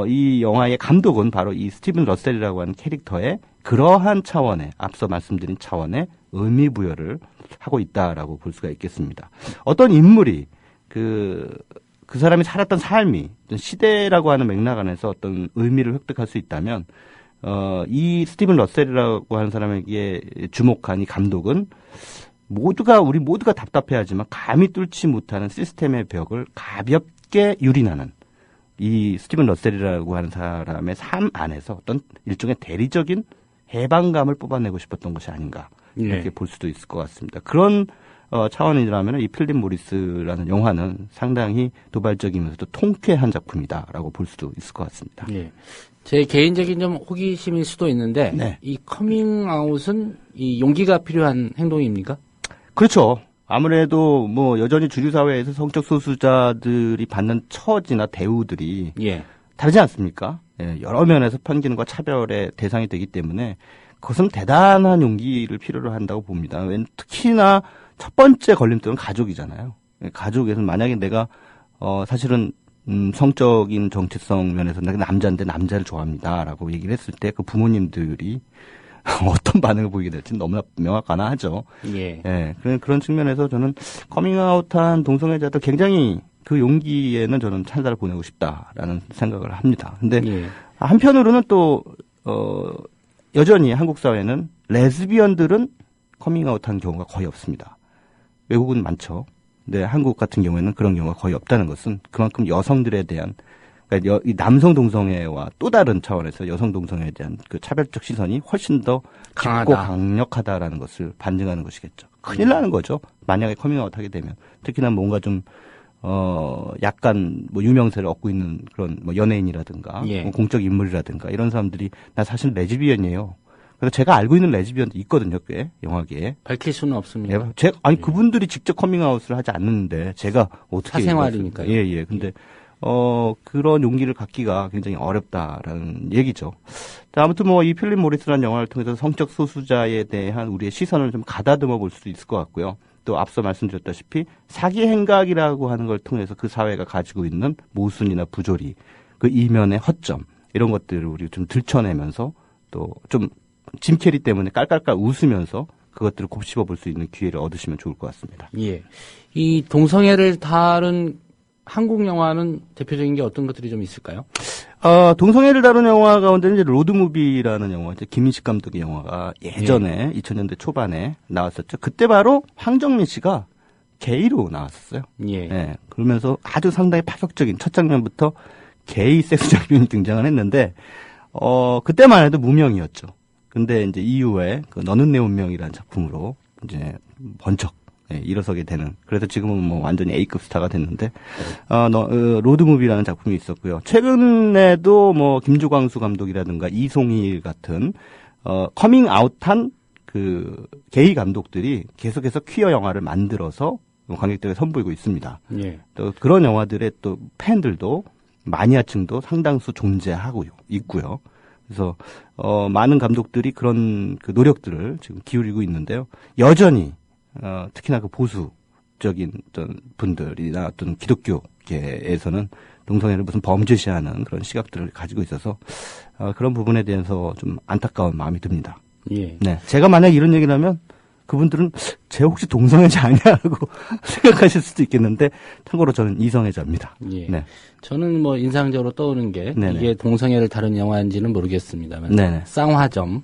이 영화의 감독은 바로 이 스티븐 러셀이라고 하는 캐릭터의 그러한 차원의 앞서 말씀드린 차원의 의미 부여를 하고 있다라고 볼 수가 있겠습니다. 어떤 인물이 그 사람이 살았던 삶이 어떤 시대라고 하는 맥락 안에서 어떤 의미를 획득할 수 있다면 이 스티븐 러셀이라고 하는 사람에게 주목한 이 감독은 우리 모두가 답답해하지만 감히 뚫지 못하는 시스템의 벽을 가볍게 유린하는 이 스티븐 러셀이라고 하는 사람의 삶 안에서 어떤 일종의 대리적인 해방감을 뽑아내고 싶었던 것이 아닌가 이렇게 볼 수도 있을 것 같습니다. 그런 차원이라면 이 필립 모리스라는 영화는 상당히 도발적이면서도 통쾌한 작품이다라고 볼 수도 있을 것 같습니다. 예. 제 개인적인 좀 호기심일 수도 있는데 이 커밍아웃은 이 용기가 필요한 행동입니까? 그렇죠. 아무래도 뭐 여전히 주류 사회에서 성적 소수자들이 받는 처지나 대우들이 다르지 않습니까? 예, 여러 면에서 편견과 차별의 대상이 되기 때문에 그것은 대단한 용기를 필요로 한다고 봅니다. 특히나 첫 번째 걸림돌은 가족이잖아요. 가족에서 만약에 내가 사실은 성적인 정체성 면에서 내가 남자인데 남자를 좋아합니다라고 얘기를 했을 때 그 부모님들이 어떤 반응을 보이게 될지 너무나 명확하나 하죠. 예, 그런 측면에서 저는 커밍아웃한 동성애자들 굉장히 그 용기에는 저는 찬사를 보내고 싶다라는 생각을 합니다. 근데 한편으로는 또 여전히 한국 사회는 레즈비언들은 커밍아웃한 경우가 거의 없습니다. 외국은 많죠. 근데 한국 같은 경우에는 그런 경우가 거의 없다는 것은 그만큼 여성들에 대한 그러니까 이 남성 동성애와 또 다른 차원에서 여성 동성애에 대한 그 차별적 시선이 훨씬 더 깊고 강력하다라는 것을 반증하는 것이겠죠. 큰일 나는 거죠. 만약에 커밍아웃 하게 되면. 특히나 뭔가 좀 약간 뭐 유명세를 얻고 있는 그런 뭐 연예인이라든가 뭐 공적 인물이라든가 이런 사람들이 나 사실 레즈비언이에요. 그래서 제가 알고 있는 레즈비언도 있거든요, 꽤 영화계에. 밝힐 수는 없습니다. 그분들이 직접 커밍아웃을 하지 않는데 제가 어떻게 사생활이니까요. 예. 근데 그런 용기를 갖기가 굉장히 어렵다라는 얘기죠. 자, 아무튼 뭐 이 필립 모리스라는 영화를 통해서 성적 소수자에 대한 우리의 시선을 좀 가다듬어 볼 수도 있을 것 같고요. 또 앞서 말씀드렸다시피 사기 행각이라고 하는 걸 통해서 그 사회가 가지고 있는 모순이나 부조리, 그 이면의 허점 이런 것들을 우리 좀 들춰내면서 또 좀 짐 캐리 때문에 깔깔깔 웃으면서 그것들을 곱씹어 볼 수 있는 기회를 얻으시면 좋을 것 같습니다. 예. 이 동성애를 다룬 한국 영화는 대표적인 게 어떤 것들이 좀 있을까요? 동성애를 다룬 영화 가운데는 이제 로드무비라는 영화, 이제 김인식 감독의 영화가 예전에 2000년대 초반에 나왔었죠. 그때 바로 황정민 씨가 게이로 나왔었어요. 예. 그러면서 아주 상당히 파격적인 첫 장면부터 게이 섹스 장면이 등장을 했는데, 그때만 해도 무명이었죠. 근데 이제 이후에 그 너는 내 운명이라는 작품으로 이제 번쩍 일어서게 되는. 그래서 지금은 뭐 완전히 A급 스타가 됐는데, 로드무비라는 작품이 있었고요. 최근에도 뭐 김주광수 감독이라든가 이송일 같은 커밍아웃한 그 게이 감독들이 계속해서 퀴어 영화를 만들어서 관객들에게 선보이고 있습니다. 또 그런 영화들의 또 팬들도 마니아층도 상당수 존재하고 있고요. 그래서 많은 감독들이 그런 그 노력들을 지금 기울이고 있는데요. 여전히 특히나 그 보수적인 어떤 분들이나 어떤 기독교계에서는 동성애를 무슨 범죄시하는 그런 시각들을 가지고 있어서 그런 부분에 대해서 좀 안타까운 마음이 듭니다. 네, 제가 만약 이런 얘기를 하면 그분들은 쟤 혹시 동성애자 아니냐고 생각하실 수도 있겠는데 참고로 저는 이성애자입니다. 네. 저는 뭐 인상적으로 떠오르는 게 이게 동성애를 다룬 영화인지는 모르겠습니다만 쌍화점.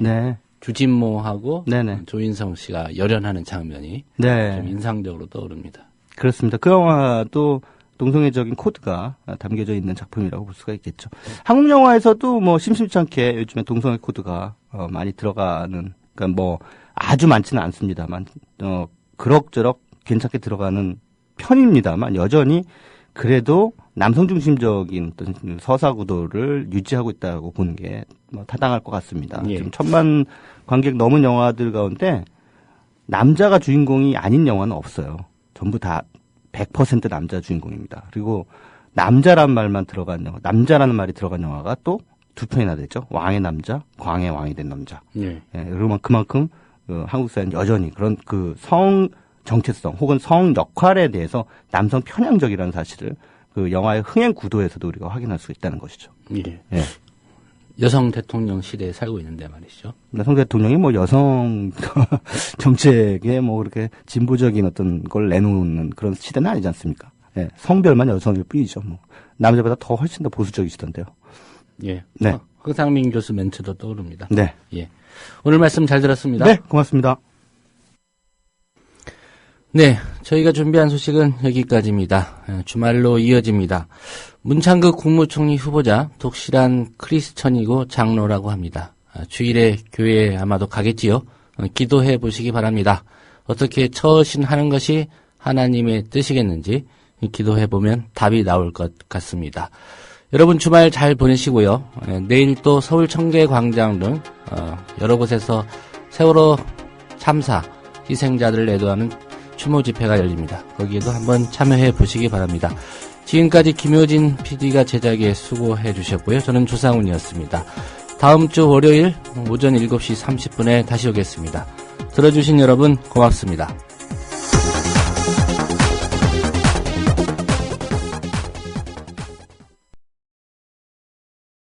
네. 주진모하고 조인성 씨가 열연하는 장면이 좀 인상적으로 떠오릅니다. 그렇습니다. 그 영화도 동성애적인 코드가 담겨져 있는 작품이라고 볼 수가 있겠죠. 한국 영화에서도 뭐 심심치 않게 요즘에 동성애 코드가 많이 들어가는, 그러니까 뭐 아주 많지는 않습니다만 그럭저럭 괜찮게 들어가는 편입니다만 여전히 그래도 남성 중심적인 어떤 서사 구도를 유지하고 있다고 보는 게 뭐 타당할 것 같습니다. 지금 1000만 관객 넘은 영화들 가운데 남자가 주인공이 아닌 영화는 없어요. 전부 다 100% 남자 주인공입니다. 그리고 남자란 말만 들어간 영화, 남자라는 말이 들어간 영화가 또 2편이나 되죠. 왕의 남자, 광의 왕이 된 남자. 예. 예, 그만큼 한국 사회는 여전히 그런 그 성 정체성 혹은 성 역할에 대해서 남성 편향적이라는 사실을 그 영화의 흥행 구도에서도 우리가 확인할 수 있다는 것이죠. 예. 예. 여성 대통령 시대에 살고 있는데 말이죠. 여성 대통령이 뭐 여성 정책에 뭐 그렇게 진보적인 어떤 걸 내놓는 그런 시대는 아니지 않습니까? 예. 성별만 여성일 뿐이죠. 뭐 남자보다 더 훨씬 더 보수적이시던데요. 예. 네. 황상민 교수 멘트도 떠오릅니다. 네. 예. 오늘 말씀 잘 들었습니다. 네, 고맙습니다. 네, 저희가 준비한 소식은 여기까지입니다. 주말로 이어집니다. 문창극 국무총리 후보자 독실한 크리스천이고 장로라고 합니다. 주일에 교회에 아마도 가겠지요. 기도해 보시기 바랍니다. 어떻게 처신하는 것이 하나님의 뜻이겠는지 기도해 보면 답이 나올 것 같습니다. 여러분 주말 잘 보내시고요. 내일 또 서울 청계광장 등 여러 곳에서 세월호 참사 희생자들을 애도하는 추모 집회가 열립니다. 거기에도 한번 참여해 보시기 바랍니다. 지금까지 김효진 PD가 제작에 수고해 주셨고요. 저는 조상훈이었습니다. 다음 주 월요일 오전 7시 30분에 다시 오겠습니다. 들어주신 여러분 고맙습니다.